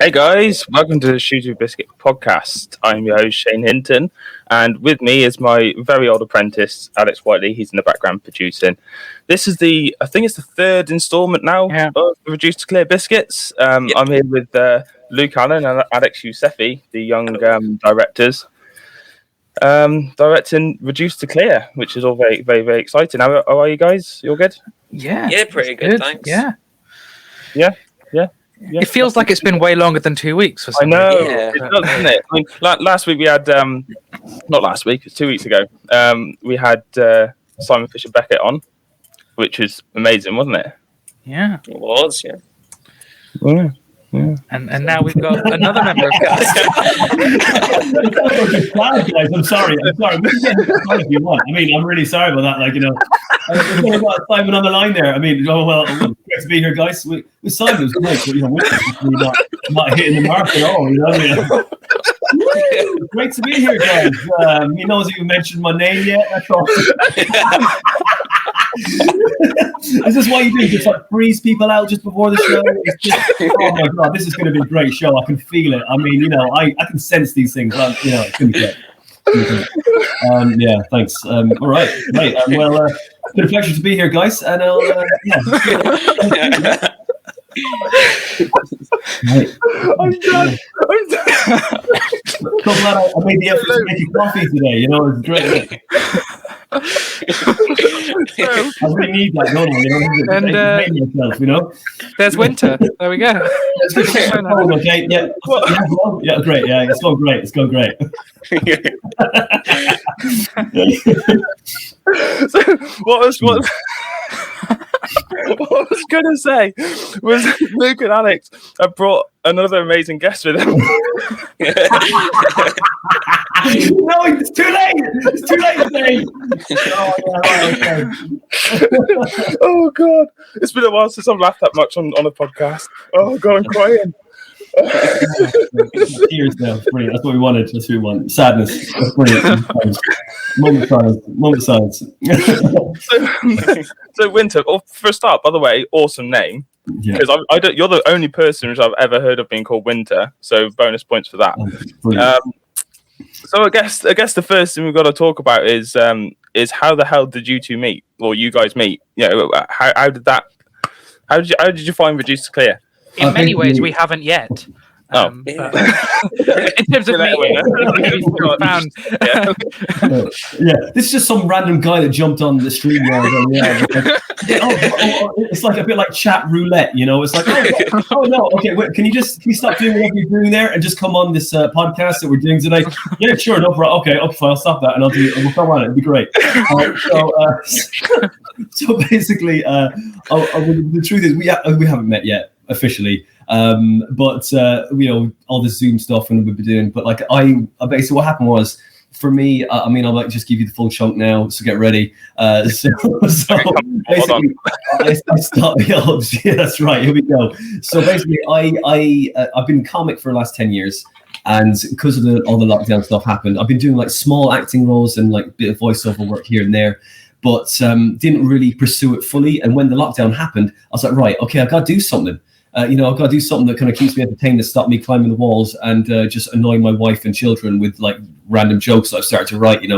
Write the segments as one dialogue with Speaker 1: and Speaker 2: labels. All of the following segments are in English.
Speaker 1: Hey guys, welcome to the Shoot Biscuit podcast. I'm your host Shane Hinton, and with me is my very old apprentice Alex Whiteley. He's in the background producing. This is I think it's the third instalment now of Reduced to Clear Biscuits. I'm here with Luke Allen and Alex Yousefi, the young directors, directing Reduced to Clear, which is all very, very, very exciting. How are you guys? You all good?
Speaker 2: Yeah, pretty good, thanks.
Speaker 1: Yeah.
Speaker 3: It feels like it's been way longer than 2 weeks for some
Speaker 1: reason.
Speaker 3: Yeah.
Speaker 1: It does, doesn't it? I mean, last week we had, not last week, it was 2 weeks ago, we had Simon Fisher Beckett on, which was amazing, wasn't it?
Speaker 3: Yeah.
Speaker 2: It was, yeah.
Speaker 1: Yeah.
Speaker 3: And now we've got another member of cast.
Speaker 4: Guys, I'm sorry. We can get if you want. I mean, I'm really sorry about that. Like, we've got Simon on the line there. I mean, great to be here, guys. With Simon, it's great, but we're not hitting the mark at all. Great to be here, guys. He knows you mentioned my name yet. That's all. Is this what you do? Just like freeze people out just before the show? Oh my god, this is going to be a great show. I can feel it. I mean, I can sense these things. It's going to be great. Yeah, thanks. All right, great. Well, it's been a pleasure to be here, guys. And Right.
Speaker 1: I'm done.
Speaker 4: So glad I made the effort to make you coffee today. It's great. I really need that, don't I? And
Speaker 3: there's Winter. There we go.
Speaker 4: Okay, yeah, great. Yeah, it's going great.
Speaker 1: So what I was going to say was Luke and Alex have brought another amazing guest with them.
Speaker 4: No, it's too late. It's too late today.
Speaker 1: Oh, God. It's been a while since I've laughed that much on a podcast. Oh, God, I'm crying.
Speaker 4: Tears now. Brilliant. That's what we wanted. That's what we want. Sadness. That's brilliant. Moment of silence.
Speaker 1: So Winter, for a start, by the way, awesome name. Because I don't. You're the only person which I've ever heard of being called Winter. So bonus points for that. So I guess the first thing we've got to talk about is how the hell did you two meet, or you guys meet? How did you find Reduced to Clear?
Speaker 3: In many ways, we haven't yet. In terms of found.
Speaker 4: This is just some random guy that jumped on the stream. It's like a bit like chat roulette, It's like, no, okay, wait, can you stop doing what you're doing there and just come on this podcast that we're doing today? Yeah, sure, no problem. Okay, fine, I'll stop that and we'll come on it. It'll be great. So basically, the truth is we haven't met yet officially. But all the Zoom stuff and we've been doing, but like I basically what happened was for me, I might just give you the full chunk now, so get ready. So basically, I started. Yeah, that's right. Here we go. So basically, I've been a comic for the last 10 years, and because of all the lockdown stuff happened, I've been doing like small acting roles and like a bit of voiceover work here and there. But didn't really pursue it fully. And when the lockdown happened, I was like, right, okay, I've got to do something. I've got to do something that kind of keeps me entertained, to stop me climbing the walls and just annoying my wife and children with like random jokes that I've started to write, give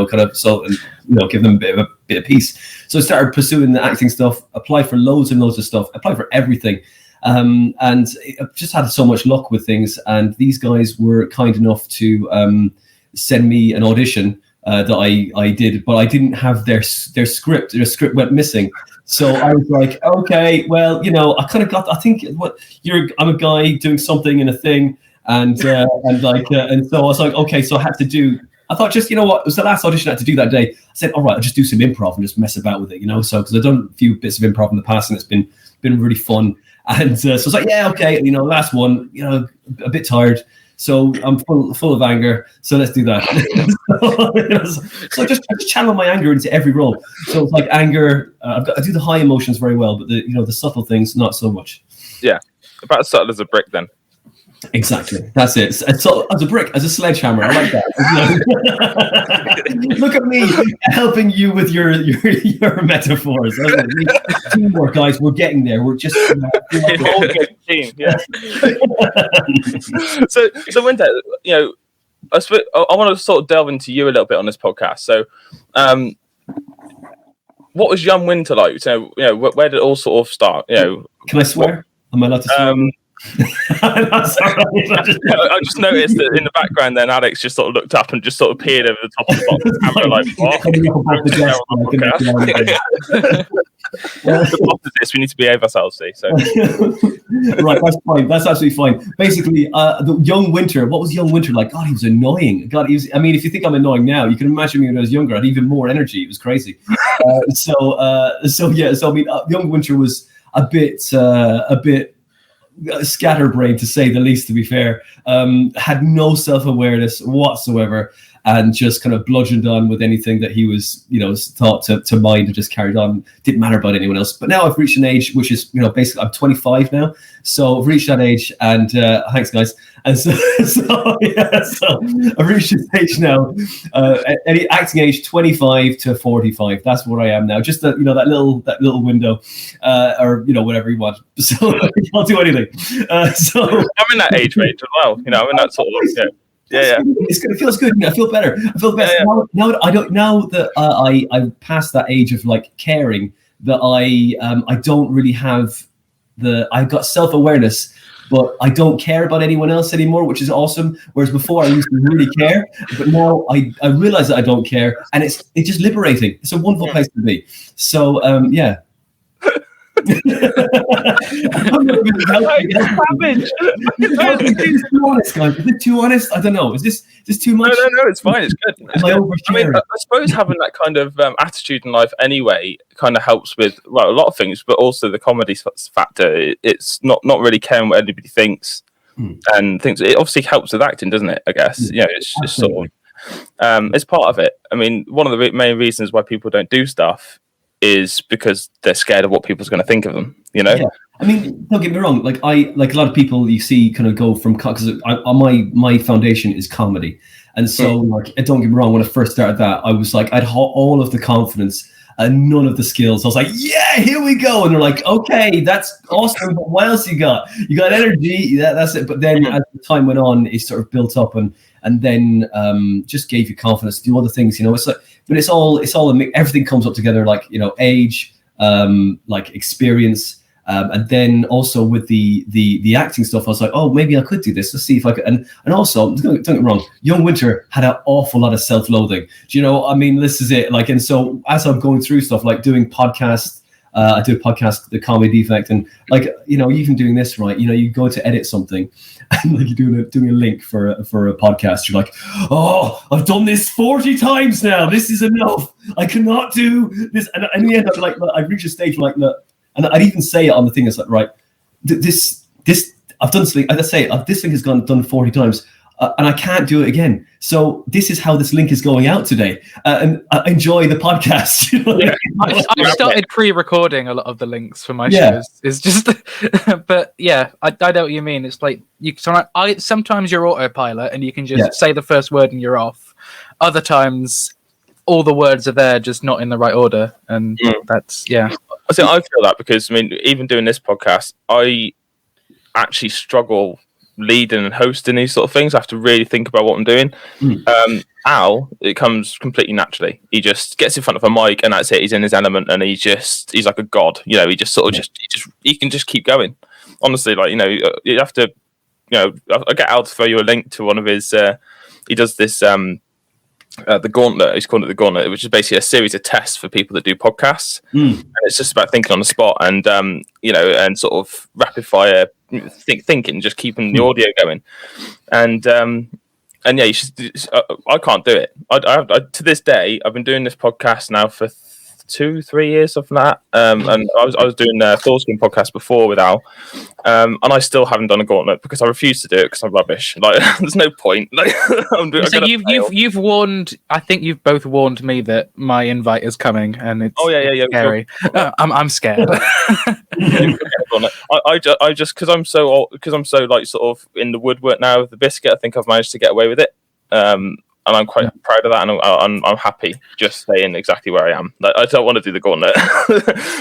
Speaker 4: them a bit of peace. So I started pursuing the acting stuff, applied for loads and loads of stuff, applied for everything. And I've just had so much luck with things. And these guys were kind enough to send me an audition that I did, but I didn't have their script. Their script went missing. So I was like, okay, well, I kind of got. I think I'm a guy doing something in a thing, and so I was like, okay, so I had to do. I thought, just it was the last audition I had to do that day. I said, all right, I'll just do some improv and just mess about with it, So because I've done a few bits of improv in the past, and it's been really fun. And so I was like, yeah, okay, last one, a bit tired. So I'm full of anger. So let's do that. so I just channel my anger into every role. So it's like anger. I do the high emotions very well, but the subtle things not so much.
Speaker 1: Yeah, about as subtle as a brick then.
Speaker 4: Exactly. That's it. So, as a brick, as a sledgehammer, I like that. Look at me helping you with your metaphors. Teamwork, guys. We're getting there. We're just
Speaker 1: whole good team. Yeah. so Winter, I want to sort of delve into you a little bit on this podcast. So, what was young Winter like? So, where did it all sort of start?
Speaker 4: Can I swear? Am I allowed to swear?
Speaker 1: I just noticed that in the background then Alex just sort of looked up and just sort of peered over the top of the box camera like, the boss is this, we need to behave ourselves, see. So
Speaker 4: right, that's fine. That's absolutely fine. Basically, the young Winter, what was young Winter like? God, he was annoying. God, I mean, if you think I'm annoying now, you can imagine me when I was younger. I had even more energy. It was crazy. So I mean, young Winter was a bit scatterbrained, to say the least, to be fair. Had no self-awareness whatsoever, and just kind of bludgeoned on with anything that he was thought to mind, and just carried on. Didn't matter about anyone else. But now I've reached an age which is basically I'm 25 now, so I've reached that age, and thanks guys. And so I've reached this age now, any acting age 25 to 45. That's where I am now. Just that that little window, or whatever you want. So I'll do anything. So
Speaker 1: I'm in that age range as well. I'm in that sort of yeah.
Speaker 4: It feels good. I feel better.
Speaker 1: Yeah.
Speaker 4: Now that I passed that age of like caring, that I don't really have I've got self-awareness, but I don't care about anyone else anymore, which is awesome. Whereas before I used to really care, but now I realize that I don't care, and it's just liberating. It's a wonderful place to be. So yeah. Is it too honest? I don't know. Is this too much?
Speaker 1: No, it's fine. It's good.
Speaker 4: Am I oversharing?
Speaker 1: I suppose having that kind of attitude in life anyway kind of helps with a lot of things, but also the comedy factor. It's not really caring what anybody thinks and things. It obviously helps with acting, doesn't it? I guess it's just sort of it's part of it. I mean, one of the main reasons why people don't do stuff is because they're scared of what people's going to think of them, Yeah.
Speaker 4: I mean, don't get me wrong. Like a lot of people you see kind of go from, because my foundation is comedy, and so don't get me wrong. When I first started that, I was like, I'd all of the confidence and none of the skills. I was like, yeah, here we go. And they're like, okay, that's awesome. But what else you got? You got energy. That's it. But then as the time went on, it sort of built up and then just gave you confidence to do other things. It's like, but it's all everything comes up together, like age, like experience, and then also with the acting stuff. I was like, oh, maybe I could do this. Let's see if I could. And also, don't get me wrong, young Winter had an awful lot of self-loathing. I mean, this is it. Like, and so as I'm going through stuff like doing podcasts. I do a podcast, The Comedy Defect, and even doing this, right? You go to edit something, and like you're doing a link for a podcast. You're like, oh, I've done this 40 times now. This is enough. I cannot do this. And in the end, I've reached a stage like, look, and I'd even say it on the thing. It's like, right, this I've done something. As I say, this thing has done 40 times. And I can't do it again. So this is how this link is going out today. And enjoy the podcast.
Speaker 3: I've started pre-recording a lot of the links for my shows. It's just, but yeah, I know what you mean. It's like sometimes you're autopilot and you can just say the first word and you're off. Other times, all the words are there, just not in the right order, and that's I
Speaker 1: feel that because even doing this podcast, I actually struggle leading and hosting these sort of things. I have to really think about what I'm doing. Al, it comes completely naturally. He just gets in front of a mic and that's it. He's in his element and he's like a god. He just sort of he can just keep going. Honestly, like you have to. I get Al to throw you a link to one of his. He does this. The Gauntlet. He's called it the Gauntlet, which is basically a series of tests for people that do podcasts. And it's just about thinking on the spot and and sort of rapid fire thinking, just keeping the audio going. And yeah, I can't do it. I to this day, I've been doing this podcast now for 2-3 years, something like that. And I was doing a Thorskin podcast before with Al, and I still haven't done a gauntlet because I refuse to do it because I'm rubbish. Like, there's no point. Like,
Speaker 3: so you've warned. I think you've both warned me that my invite is coming, and it's scary. I'm scared.
Speaker 1: I just because I'm so old, because I'm so like sort of in the woodwork now with the biscuit. I think I've managed to get away with it. And I'm quite proud of that, and I'm happy just staying exactly where I am. Like, I don't want to do the gauntlet,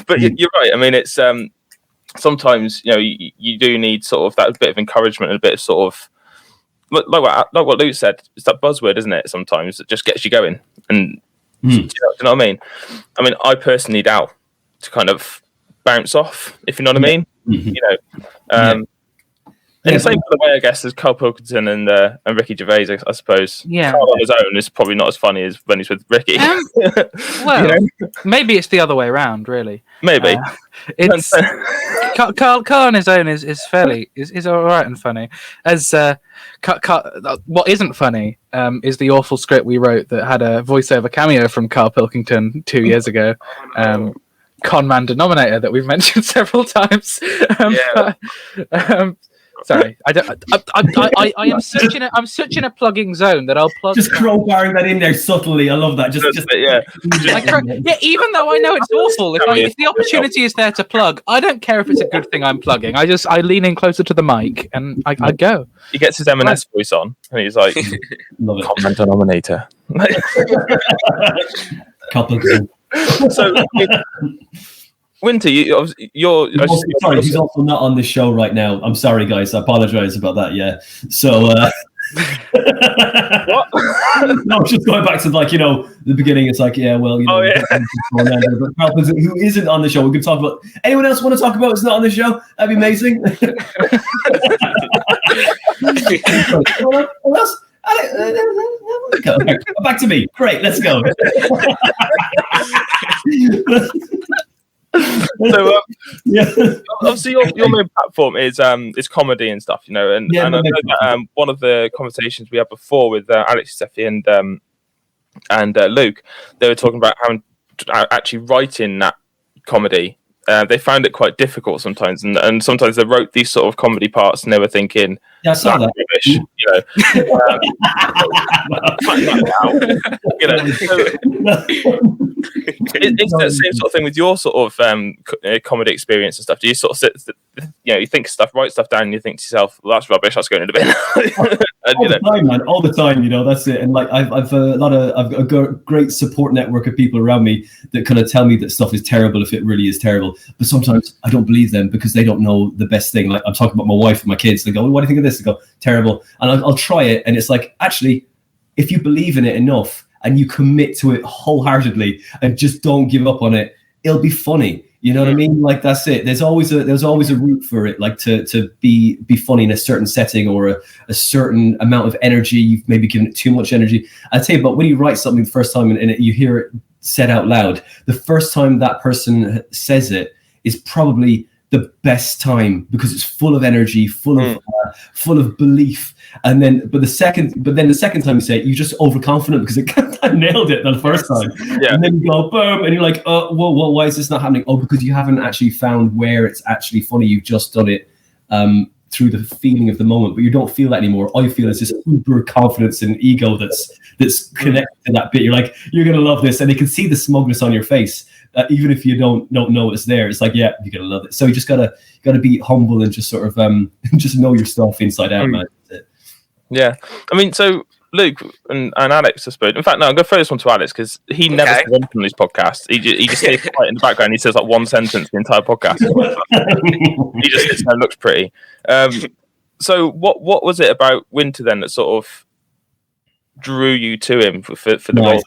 Speaker 1: but you're right. I mean, it's sometimes you do need sort of that bit of encouragement and a bit of sort of like what Luke said. It's that buzzword, isn't it? Sometimes that just gets you going. And do you know what I mean? I mean, I personally need Al to kind of bounce off, if you know what I mean. In the same way, I guess, as Carl Pilkington and Ricky Gervais, I suppose.
Speaker 3: Yeah.
Speaker 1: Carl on his own is probably not as funny as when he's with Ricky.
Speaker 3: Well, maybe it's the other way around, really.
Speaker 1: Maybe.
Speaker 3: It's Carl on his own is fairly is all right and funny. As what isn't funny is the awful script we wrote that had a voiceover cameo from Carl Pilkington 2 years ago. Conman Denominator that we've mentioned several times. Sorry, I'm such in a plugging zone that I'll plug.
Speaker 4: Just crowbarring that in there subtly. I love that.
Speaker 3: Even though I know it's awful, if the opportunity is there to plug, I don't care if it's a good thing I'm plugging. I lean in closer to the mic and I go.
Speaker 1: He gets his M&S voice on, and he's like, "Common denominator." So. Winter, you're
Speaker 4: sorry, he's also not on the show right now. I'm sorry, guys. I apologize about that. Yeah. So,
Speaker 1: what?
Speaker 4: No, just going back to the beginning. It's like, who isn't on the show? We can talk about. Anyone else want to talk about? It's not on the show. That'd be amazing. Anyone else? Back to me. Great. Let's go.
Speaker 1: So obviously your main platform is comedy and stuff, and I know that one of the conversations we had before with Alex Yousefi and Luke, they were talking about how actually writing that comedy. They found it quite difficult sometimes, and sometimes they wrote these sort of comedy parts, and they were thinking,
Speaker 4: "Yeah, I saw that."
Speaker 1: Rubbish, It's that same sort of thing with your sort of comedy experience and stuff. Do you sort of sit, you think stuff, write stuff down, and you think to yourself, "Well, that's rubbish. That's going in the bin."
Speaker 4: All the time, man. All the time. That's it. And like I've a great support network of people around me that kind of tell me that stuff is terrible if it really is terrible. But sometimes I don't believe them because they don't know the best thing. Like I'm talking about my wife and my kids. They go, "What do you think of this?" They go, "Terrible." And I'll try it, and it's like, actually, if you believe in it enough and you commit to it wholeheartedly and just don't give up on it, it'll be funny. You know what I mean? Like that's it. There's always a route for it, like to be funny in a certain setting or a certain amount of energy. You've maybe given it too much energy. I tell you, but when you write something the first time and you hear it said out loud, the first time that person says it is probably the best time because it's full of energy, full of belief. And then, the second time you say it, you're just overconfident because I nailed it the first time. Yeah. And then you go boom, and you're like, "Oh, whoa, why is this not happening?" Oh, because you haven't actually found where it's actually funny. You've just done it through the feeling of the moment, but you don't feel that anymore. All you feel is this uber confidence and ego that's connected to that bit. You're like, "You're gonna love this," and they can see the smugness on your face, even if you don't know it's there. It's like, yeah, you're gonna love it. So you just gotta be humble and just sort of just know your stuff inside out, man. That's it.
Speaker 1: Yeah, I mean, so Luke and Alex, I suppose. In fact, no, I'm going to throw this one to Alex because he never says anything on these podcasts. He just stays quiet in the background. He says like one sentence the entire podcast. He just sits there and looks pretty. So what was it about Winter then that sort of drew you to him for the role?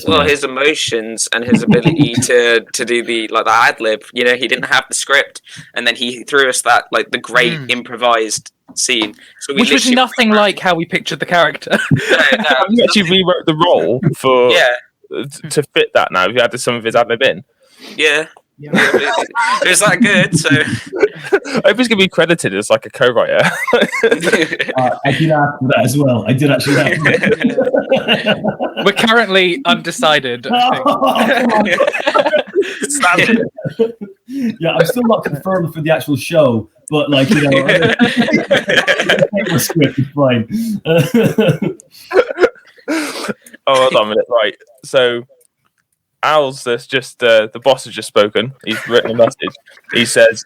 Speaker 2: Well, his emotions and his ability to do the ad lib. He didn't have the script, and then he threw us that the great improvised scene,
Speaker 3: which was nothing like how we pictured the character.
Speaker 1: Have you actually rewrote the role for to fit that now? Have you added some of his ad lib in?
Speaker 2: Yeah. It was that good, so
Speaker 1: I hope he's gonna be credited as like a co-writer.
Speaker 4: I did ask for that as well. I did actually ask for that.
Speaker 3: We're currently undecided.
Speaker 4: Yeah, I'm still not confirmed for the actual show, but like, you know, my script is fine.
Speaker 1: Oh, hold on a minute. Right. So Al's just the boss has just spoken. He's written a message. He says,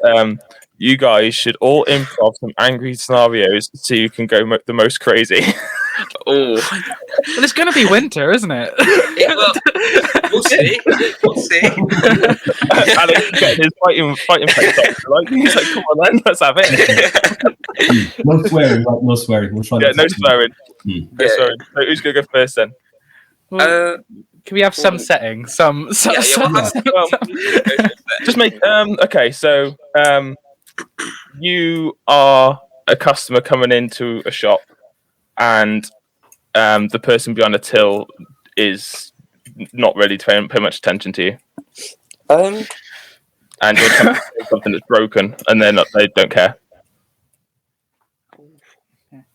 Speaker 1: you guys should all improv some angry scenarios so you can go the most crazy.
Speaker 2: oh,
Speaker 3: Well, it's going to be winter, isn't it?
Speaker 2: yeah, well, we'll see. We'll see.
Speaker 1: Alex getting his fighting face off. Like, he's like, come on then, let's have it.
Speaker 4: No swearing, right? No swearing. We'll try.
Speaker 1: Yeah, no swearing. No
Speaker 2: Yeah.
Speaker 1: swearing. So who's gonna go first then?
Speaker 3: Well, can we have some setting? Some
Speaker 1: Well, just make okay, so you are a customer coming into a shop and the person behind the till is not really paying much attention to you. And you're trying to do something that's broken and then they don't care.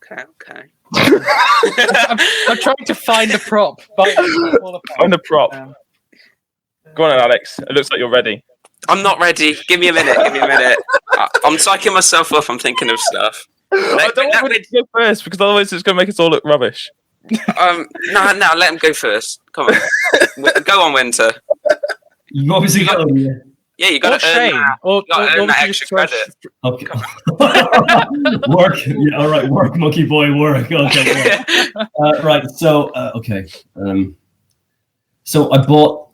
Speaker 2: Okay.
Speaker 3: I'm trying to find a prop.
Speaker 1: Find a prop. Go on, Alex. It looks like you're ready.
Speaker 2: I'm not ready. Give me a minute. I'm psyching myself up. I'm thinking of stuff.
Speaker 1: I don't want to go first because otherwise it's going to make us all look rubbish.
Speaker 2: No, let him go first. Come on. Go on, Winter.
Speaker 4: You obviously got them.
Speaker 2: Yeah, you got to earn that.
Speaker 3: Or
Speaker 2: that extra credit.
Speaker 4: Okay. Work. Yeah. All right. Work, monkey boy. Work. Okay. Work. Right. So. Okay. So I bought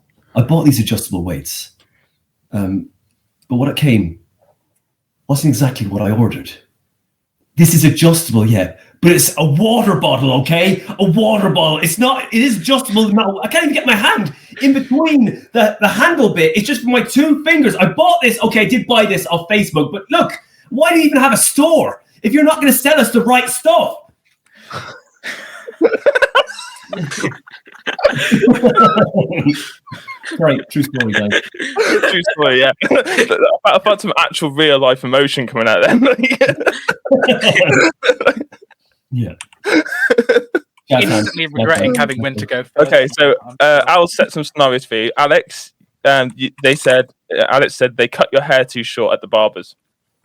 Speaker 4: these adjustable weights. But what it came wasn't exactly what I ordered. This is adjustable, yeah, but it's a water bottle, okay? A water bottle. It's not. It is adjustable. No, I can't even get my hand in between the handle bit. It's just my two fingers. I bought this. Okay, I did buy this off Facebook, but look, why do you even have a store if you're not going to sell us the right stuff? Right, true story, guys.
Speaker 1: True story, yeah. I found some actual real life emotion coming out then.
Speaker 4: Yeah.
Speaker 3: Instantly regretting having Winter go first.
Speaker 1: Okay, so I'll set some scenarios for you. Alex, Alex said they cut your hair too short at the barber's.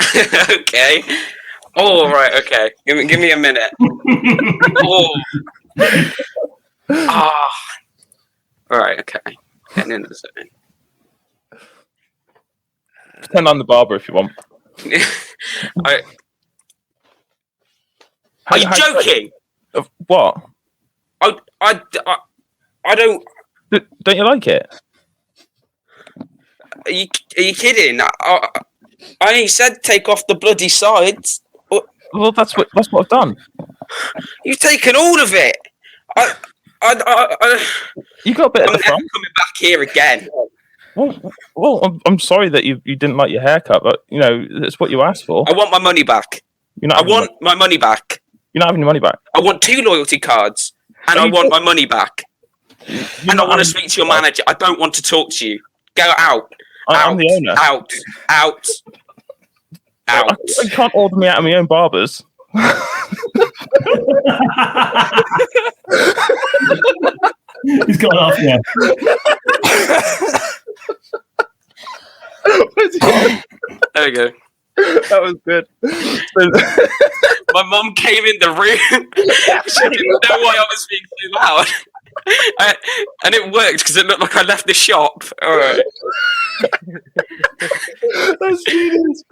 Speaker 2: Okay. Oh, right. Okay. Give me a minute. Oh. Ah. All right. Okay. Getting into the zone.
Speaker 1: Pretend I'm the barber if you want.
Speaker 2: Are you joking?
Speaker 1: What?
Speaker 2: I don't.
Speaker 1: Don't you like it?
Speaker 2: Are you kidding? I only said take off the bloody sides.
Speaker 1: Well, that's what I've done.
Speaker 2: You've taken all of it.
Speaker 1: You got a bit at the
Speaker 2: I'm never
Speaker 1: front.
Speaker 2: coming back here again.
Speaker 1: Well, I'm sorry that you didn't like your haircut, but you know it's what you asked for.
Speaker 2: I want my money back.
Speaker 1: I want
Speaker 2: my money back.
Speaker 1: You're not having your money back.
Speaker 2: I want 2 loyalty cards, and I want my money back. And I want to speak to your manager. I don't want to talk to you. Go out.
Speaker 1: I'm the owner.
Speaker 2: Out.
Speaker 1: I can't order me out of my own barbers.
Speaker 4: He's gone off, yeah.
Speaker 2: There we go.
Speaker 1: That was good.
Speaker 2: My mum came in the room. She didn't know why I was being so loud. And it worked because it looked like I left the shop. All right.
Speaker 1: That's genius.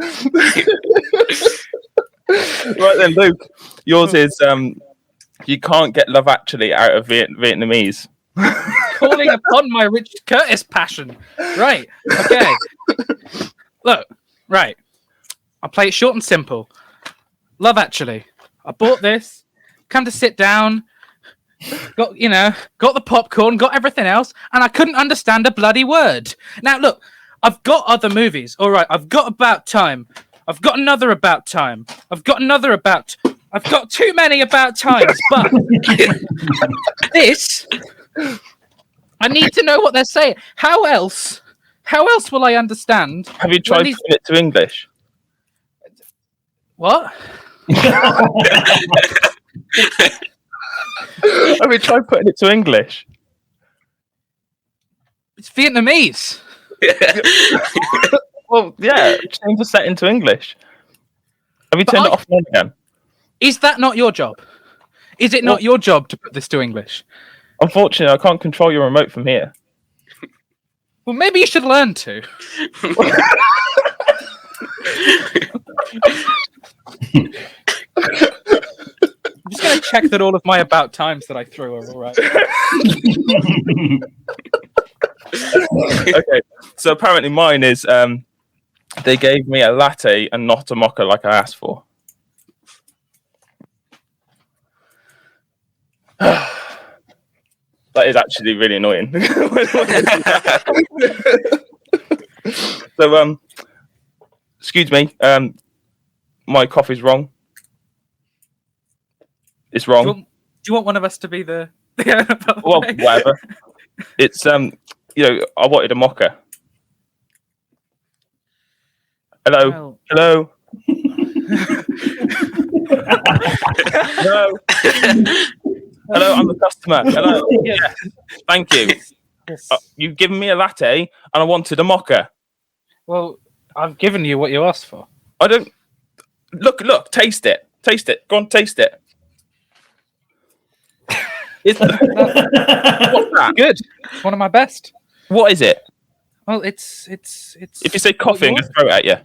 Speaker 1: Right then, Luke. Yours is you can't get Love Actually out of Vietnamese.
Speaker 3: Calling upon my Richard Curtis passion. Right. Okay. Look. Right. I'll play it short and simple. Love Actually. I bought this. Come to sit down. Got the popcorn, got everything else, and I couldn't understand a bloody word. Now, look, I've got other movies. All right, I've got About Time. I've got another About Time. I've got too many About Times, but this, I need to know what they're saying. How else How else will I understand?
Speaker 1: Have you tried putting it to English?
Speaker 3: What?
Speaker 1: Have you tried putting it to English?
Speaker 3: It's Vietnamese.
Speaker 1: Well, yeah, change the setting to English. Have you turned it off and on again?
Speaker 3: Is that not your job? Is it not your job to put this to English?
Speaker 1: Unfortunately, I can't control your remote from here.
Speaker 3: Well, maybe you should learn to. I'm just going to check that all of my about times that I threw are all right.
Speaker 1: Okay, so apparently mine is they gave me a latte and not a mocha like I asked for. That is actually really annoying. So, excuse me, my coffee's wrong. It's wrong.
Speaker 3: Do you want one of us to be the...
Speaker 1: Well, whatever. It's, I wanted a mocha. Hello.
Speaker 3: Well...
Speaker 1: Hello. Hello. Hello, I'm the customer. Hello. Yeah. Thank you.
Speaker 3: Yes.
Speaker 1: You've given me a latte and I wanted a mocha.
Speaker 3: Well, I've given you what you asked for.
Speaker 1: I don't... Look, taste it. Taste it. Go on, taste it. What's that?
Speaker 3: Good. It's one of my best.
Speaker 1: What is it?
Speaker 3: Well, it's.
Speaker 1: If you say coffee, I'm going to throw it at you.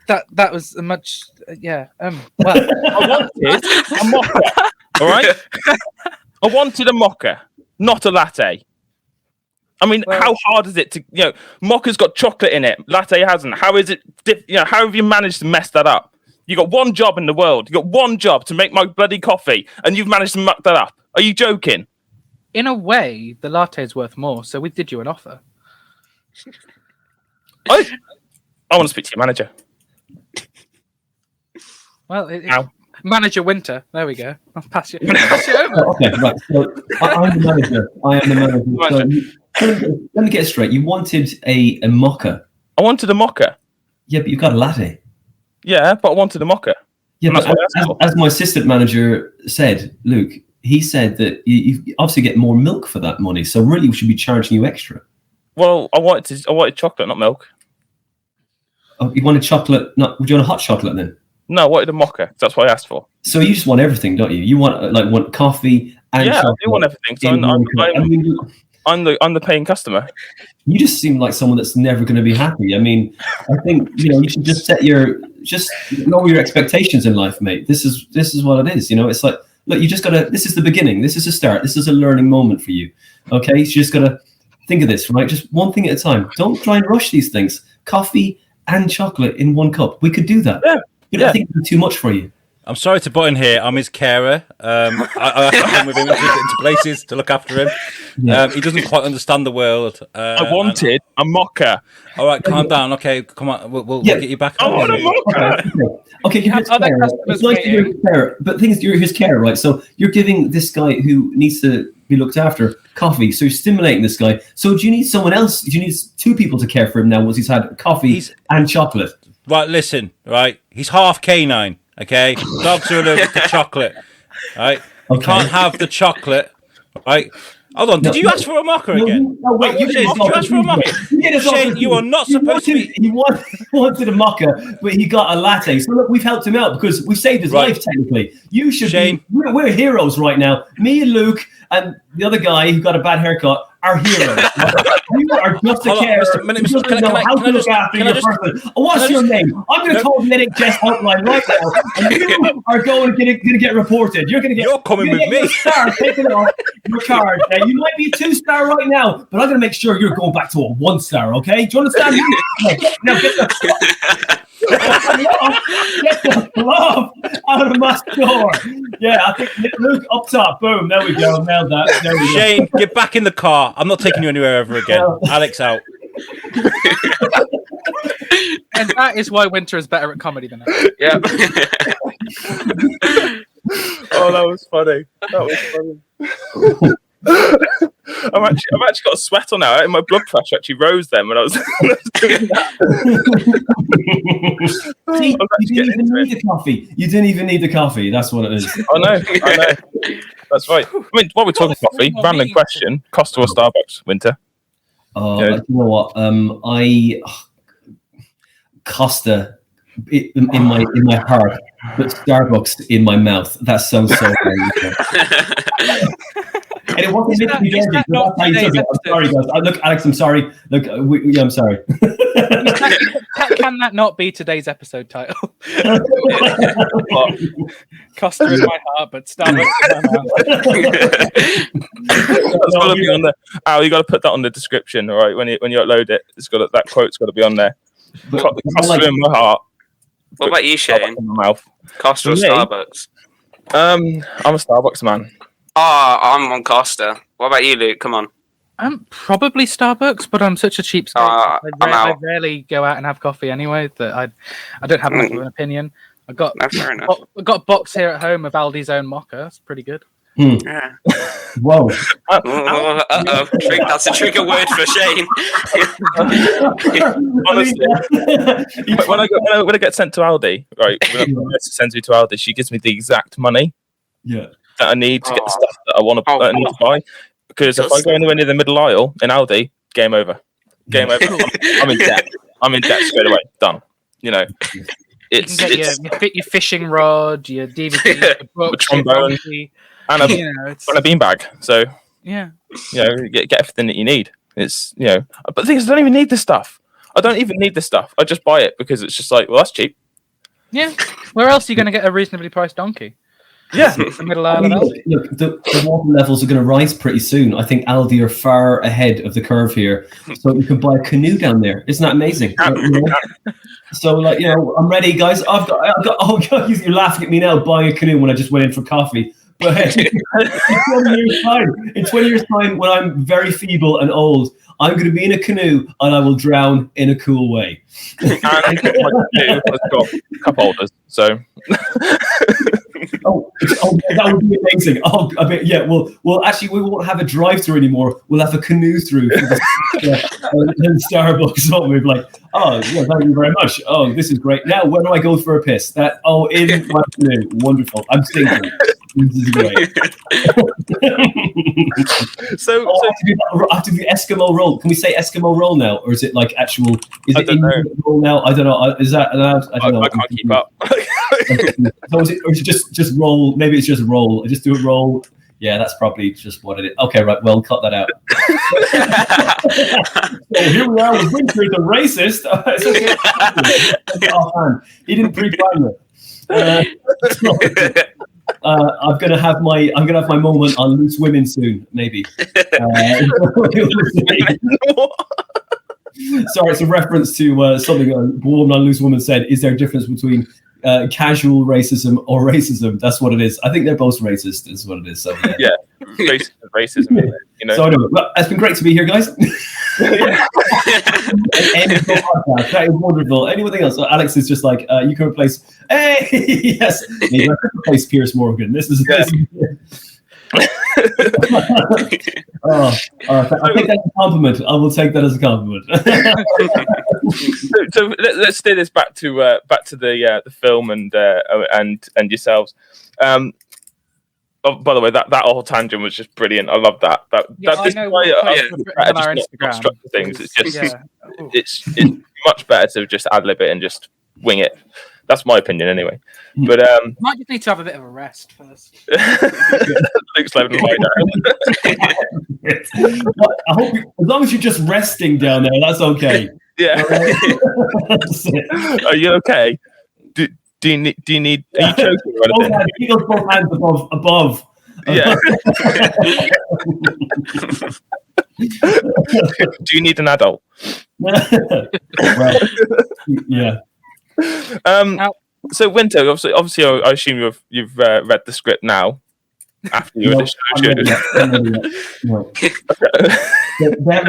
Speaker 3: that was a much. Yeah. Well,
Speaker 1: I wanted a mocha. All right. I wanted a mocha, not a latte. I mean, how hard is it to? Mocha's got chocolate in it. Latte hasn't. How is it? How have you managed to mess that up? You got one job in the world. You got one job to make my bloody coffee, and you've managed to muck that up. Are you joking?
Speaker 3: In a way, the latte is worth more, so we did you an offer.
Speaker 1: I want to speak to your manager.
Speaker 3: Well, Manager Winter. There we go. I'll pass you over.
Speaker 4: Okay, right. So I'm the manager. I am the manager. So, let me get it straight. You wanted a mocha.
Speaker 1: I wanted a mocha.
Speaker 4: Yeah, but you got a latte.
Speaker 1: Yeah, but I wanted a mocha.
Speaker 4: Yeah, but as my assistant manager said, Luke, he said that you obviously get more milk for that money, so really we should be charging you extra.
Speaker 1: Well, I wanted chocolate, not milk.
Speaker 4: Oh, you wanted chocolate? Would you want a hot chocolate then?
Speaker 1: No, I wanted a mocha. That's what I asked for.
Speaker 4: So you just want everything, don't you? You want coffee and chocolate.
Speaker 1: I do want everything. So I'm the paying customer.
Speaker 4: You just seem like someone that's never going to be happy. I mean, I think you should just lower your expectations in life, mate. This is what it is. It's like, look, you just gotta. This is the beginning. This is a start. This is a learning moment for you. Okay, you just gotta think of this, right? Just one thing at a time. Don't try and rush these things. Coffee and chocolate in one cup. We could do that.
Speaker 1: Yeah.
Speaker 4: But I think it's too much for you.
Speaker 5: I'm sorry to butt in here. I'm his carer. I come with him into places to look after him.
Speaker 4: Yeah.
Speaker 5: He doesn't quite understand the world.
Speaker 1: I wanted a mocha.
Speaker 5: All right, calm down. Okay, come on. We'll get you back.
Speaker 1: I want a mocha.
Speaker 4: Okay, you're his carer. It's nice to hear his carer, but the thing is, you're his carer, right? So you're giving this guy who needs to be looked after coffee. So you're stimulating this guy. So do you need someone else? Do you need two people to care for him now once he's had coffee and chocolate?
Speaker 5: Right, listen, right? He's half canine, okay? Dogs are allergic to chocolate, right? You can't have the chocolate, right? Hold on, did you ask for a mocha again?
Speaker 4: No, wait,
Speaker 5: did you ask for a mocha? Shane, you are not supposed to be...
Speaker 4: He wanted a mocha, but he got a latte. So look, we've helped him out because we saved his life, technically. You should
Speaker 5: Shane.
Speaker 4: We're heroes right now. Me and Luke and the other guy who got a bad haircut are heroes. You are just a carer. What's your name? I'm going to call the NHS hotline right now, and you are going to get reported. You're
Speaker 5: coming with me.
Speaker 4: Star taken off your card. You might be a 2-star right now, but I'm going to make sure you're going back to a 1-star. Okay? Do you understand? Now get the glove out of my store. Yeah, I think Luke up top. Boom. There we go. Nailed that. There we go.
Speaker 5: Shane, get back in the car. I'm not taking you anywhere ever again. Alex out.
Speaker 3: And that is why Winter is better at comedy than I.
Speaker 2: Yeah.
Speaker 1: Oh, that was funny. I I've actually got a sweat on now. My blood pressure actually rose then when I was, doing that.
Speaker 4: See, you didn't even need the coffee. You didn't even need the coffee. That's what it is.
Speaker 1: I know. That's right. I mean, while we're talking coffee, random question: Costa or Starbucks, Winter?
Speaker 4: You know what? Costa in my heart, but Starbucks in my mouth. That sounds so weird. And it wasn't meant to be dirty, but that's how you took it. I'm sorry, guys. Look, Alex, I'm sorry. Look, I'm sorry.
Speaker 3: Can that not be today's episode title? Costa in my heart, but Starbucks in my mouth.
Speaker 1: That's got to be on there. Al, you got to put that on the description, all right? When you upload it, that quote's got to be on there. Costa in my heart.
Speaker 2: What about you, Shane?
Speaker 1: In my mouth.
Speaker 2: Costa or Starbucks?
Speaker 1: I'm a Starbucks man.
Speaker 2: I'm on Costa. What about you, Luke? Come on.
Speaker 3: I'm probably Starbucks, but I'm such a cheapskate. I rarely go out and have coffee anyway that I don't have much of an opinion. I got a box here at home of Aldi's own mocha. It's pretty good.
Speaker 2: Yeah.
Speaker 4: Whoa.
Speaker 2: That's a trigger word for Shane.
Speaker 1: Honestly, when I get sent to Aldi, right? When my sister sends me to Aldi, she gives me the exact money that I need to get the stuff that I want to need to buy. Because if I go anywhere near the middle aisle in Aldi, game over. Game over. I'm in debt. I'm in debt straight away. Done. You know, it's
Speaker 3: your fishing rod, your DVD, your books,
Speaker 1: trombone, and a beanbag. So
Speaker 3: yeah,
Speaker 1: get everything that you need. It's but the thing is, I don't even need this stuff. I just buy it because it's just like, well, that's cheap.
Speaker 3: Yeah. Where else are you going to get a reasonably priced donkey?
Speaker 1: Yeah,
Speaker 3: the middle aisle of Aldi.
Speaker 4: Look, the water levels are going to rise pretty soon. I think Aldi are far ahead of the curve here, so you can buy a canoe down there. Isn't that amazing? So, I'm ready, guys. I've got. Oh God, you're laughing at me now buying a canoe when I just went in for coffee. But in 20 years' time, when I'm very feeble and old, I'm going to be in a canoe and I will drown in a cool way.
Speaker 1: And my canoe has got cup holders, so.
Speaker 4: That would be amazing. Well, actually, we won't have a drive-thru anymore. We'll have a canoe-through and Starbucks. We're like, thank you very much. Oh, this is great. Now, where do I go for a piss? In my canoe. Wonderful. I'm single. This is great.
Speaker 1: So
Speaker 4: I have to do Eskimo roll. Can we say Eskimo roll now, or is it like actual? Is it in roll now? I don't know. Is that allowed? I don't know.
Speaker 1: I can't keep up.
Speaker 4: So is it just roll? Maybe it's just roll. Just do a roll. Yeah, that's probably just what it is. Okay, right. Well, cut that out. So here we are with Winter, the racist. He didn't pre-plan it. I'm gonna have my moment on loose women soon, maybe. Sorry, it's a reference to something a woman on Loose Woman said. Is there a difference between casual racism or racism? That's what it is. I think they're both racist. Is what it is. So
Speaker 1: yeah, racism.
Speaker 4: So anyway, it's been great to be here, guys. That is wonderful. Anything else? Alex is just like, you can replace. Hey, yes, you can replace Piers Morgan. This is. I think that's a compliment. I will take that as a compliment.
Speaker 1: So let's steer this back to the film and yourselves. By the way, that whole tangent was just brilliant. I love that. Things. It's much better to just ad lib it and just wing it. That's my opinion, anyway. But
Speaker 3: might just need to have a bit of a rest first.
Speaker 1: Luke's letting me lie down.
Speaker 4: I hope as long as you're just resting down there, that's okay.
Speaker 1: Yeah. Are you okay? Do you need? Are you choking or anything?
Speaker 4: He goes both hands above.
Speaker 1: Yeah. Do you need an adult?
Speaker 4: Well, yeah.
Speaker 1: So Winter, obviously, I assume you've read the script now. After you
Speaker 4: They haven't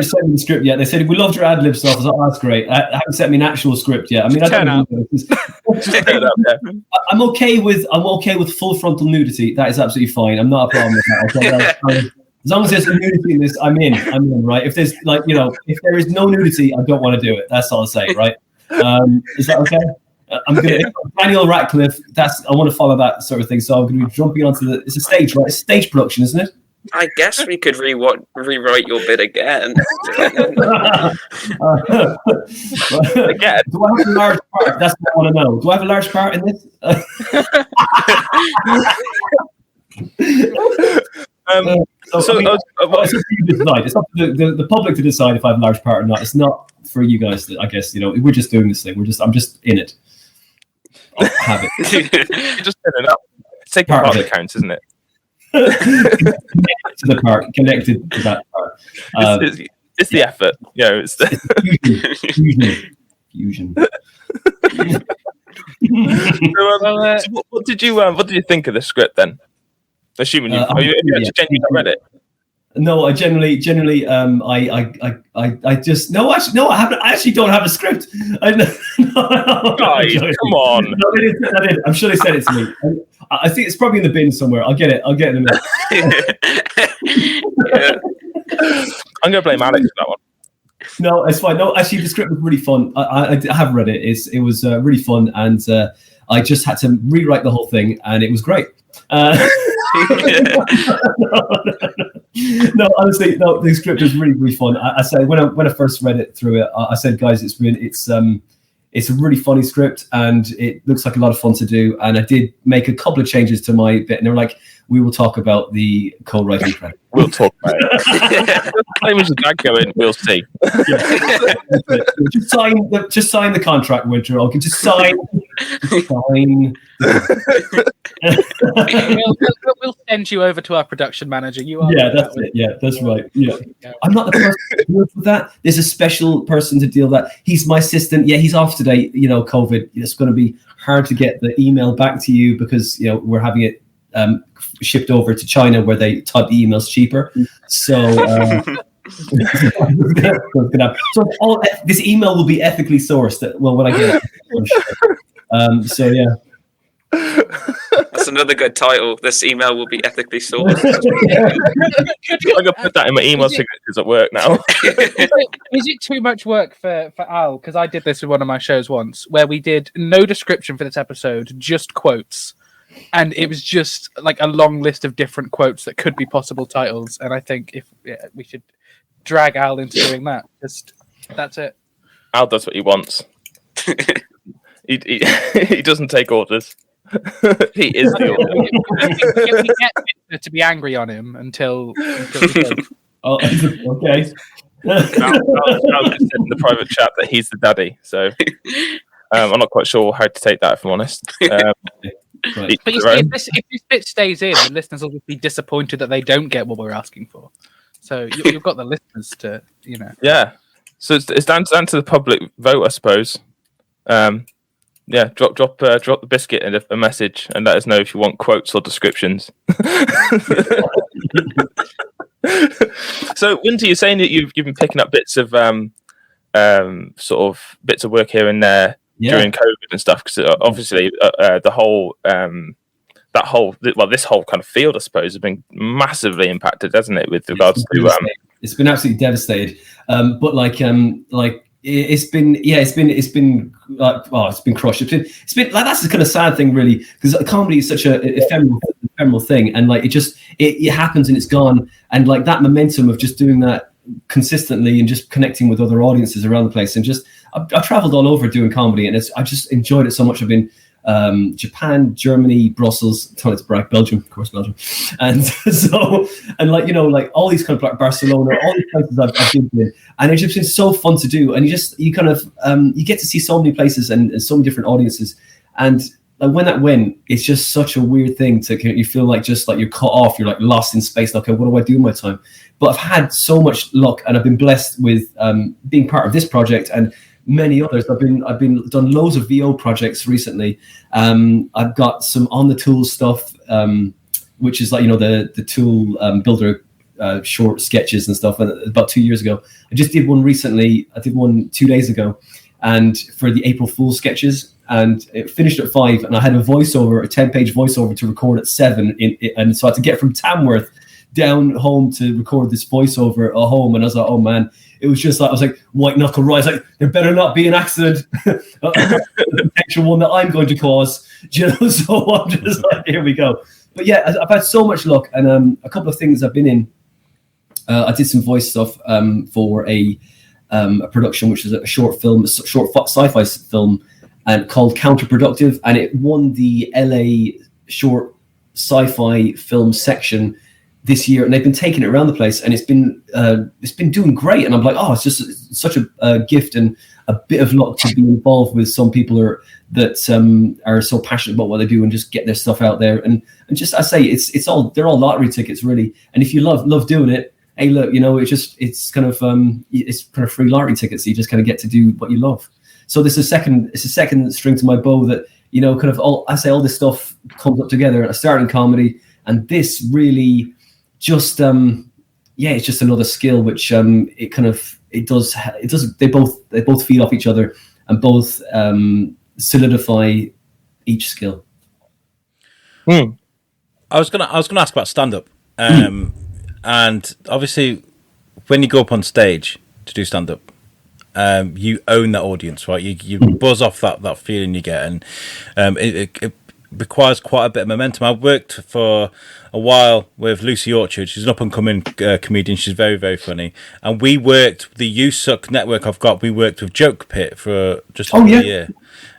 Speaker 4: sent me the script yet. They said we loved your ad lib stuff. I was like, that's great. I haven't sent me an actual script yet. I mean, I'm okay with full frontal nudity. That is absolutely fine. I'm not a problem with that. As long as there's nudity in this, I'm in, right? If there's if there is no nudity, I don't want to do it. That's all I'll say, right? Is that okay? I'm gonna Daniel Radcliffe. I want to follow that sort of thing. So I'm gonna be jumping onto it's a stage, right? It's stage production, isn't it?
Speaker 2: I guess we could rewrite your bit again.
Speaker 4: Again? Do I have a large part? That's what I want to know. Do I have a large part in this? It's up to you to decide. It's up to the public to decide if I have a large part or not. It's not for you guys. I guess we're just doing this thing. I'm just in it. I'll have it.
Speaker 1: You're just in it up. Take part that counts, isn't it?
Speaker 4: Connected to that part.
Speaker 1: It's the effort. It's the
Speaker 4: fusion.
Speaker 1: So, what did you think of the script then? Assuming you actually genuinely read it.
Speaker 4: No, I generally, I just no. Actually, no, I haven't. I actually don't have a script.
Speaker 1: Guys, come on.
Speaker 4: No, they did. I'm sure they sent it to me. I think it's probably in the bin somewhere. I'll get it in a minute.
Speaker 1: I'm gonna blame Alex for that one.
Speaker 4: No, it's fine. No, actually, the script was really fun. I have read it. It was really fun, and I just had to rewrite the whole thing, and it was great. No, honestly, no. The script is really, really fun. I said when I first read it through it, I said, guys, it's a really funny script, and it looks like a lot of fun to do. And I did make a couple of changes to my bit, and they were like, "We will talk about the co-writing credit."
Speaker 1: We'll talk about it. Claim as a dad going, we'll see.
Speaker 4: Just sign the contract, Winter. I can just sign.
Speaker 3: We'll send you over to our production manager. You are.
Speaker 4: Yeah, that's it. Yeah, that's right. Yeah, I'm not the person to deal with that. There's a special person to deal with that. He's my assistant. Yeah, he's off today. COVID. It's going to be hard to get the email back to you because we're having it shipped over to China where they type the emails cheaper. So. So this email will be ethically sourced. Well, when I get it. So yeah.
Speaker 2: That's another good title. This email will be ethically sourced.
Speaker 1: I'm gonna put that in my email signatures at work now.
Speaker 3: Is it too much work for Al? Because I did this with one of my shows once, where we did no description for this episode, just quotes, and it was just like a long list of different quotes that could be possible titles. And I think we should drag Al into doing that. That's it.
Speaker 1: Al does what he wants. He doesn't take orders. He is the order.
Speaker 3: We get Victor to be angry on him until
Speaker 4: Oh, okay.
Speaker 1: Al just said in the private chat that he's the daddy, so I'm not quite sure how to take that, if I'm honest.
Speaker 4: Right.
Speaker 3: But you see, if this bit stays in, the listeners will be disappointed that they don't get what we're asking for. So you've got the listeners to,
Speaker 1: Yeah. So it's down to the public vote, I suppose. Yeah, drop the biscuit in a message and let us know if you want quotes or descriptions. So, Winter, you're saying that you've been picking up bits of sort of bits of work here and there during COVID and stuff, because obviously this whole kind of field, I suppose, has been massively impacted, hasn't it, with regards to
Speaker 4: it's been absolutely devastated. But it's been crushed. It's been like, that's the kind of sad thing, really, because comedy is such a ephemeral thing, and like it happens and it's gone, and like that momentum of just doing that consistently and just connecting with other audiences around the place, and just I've traveled all over doing comedy, and I just enjoyed it so much. I've been Japan, Germany, Brussels, Belgium, of course, Belgium, and so like all these kind of like Barcelona, all these places I've been in, and it's just been so fun to do, and you get to see so many places and so many different audiences, and like when that went, it's just such a weird thing you feel like just like you're cut off, you're like lost in space. Like, okay, what do I do with my time? But I've had so much luck, and I've been blessed with being part of this project and many others. I've done loads of VO projects recently. I've got some on the tools stuff, which is like the tool builder short sketches and stuff. And about 2 years ago, I just did one recently. I did one 2 days ago, and for the April Fool's sketches, and it finished at 5. And I had a 10-page voiceover to record at 7, and so I had to get from Tamworth down home to record this voiceover at home, and I was like, oh man, it was just like, I was like, white knuckle rise, like, there better not be an accident, the potential one that I'm going to cause, you know. So I'm just like, here we go. But yeah, I've had so much luck, and a couple of things I've been in. I did some voice stuff for a production, which is a short sci-fi film, and called Counterproductive, and it won the LA short sci-fi film section this year, and they've been taking it around the place, and it's been doing great. And I'm like, oh, it's just such a gift and a bit of luck to be involved with some people that are so passionate about what they do and just get their stuff out there. And just, I say, they're all lottery tickets really. And if you love doing it, hey, look, you know, it's kind of free lottery tickets. So you just kind of get to do what you love. So this is it's a second string to my bow that, you know, kind of all this stuff comes up together. I started in comedy, and this really just it's just another skill which they both feed off each other and both solidify each skill.
Speaker 5: I was gonna ask about stand-up, and obviously when you go up on stage to do stand-up, you own that audience, right? You buzz off that feeling you get, and it requires quite a bit of momentum. I worked for a while with Lucy Orchard. She's an up-and-coming comedian. She's very, very funny. And we worked, the You Suck network I've got, we worked with Joke Pit for just over a year.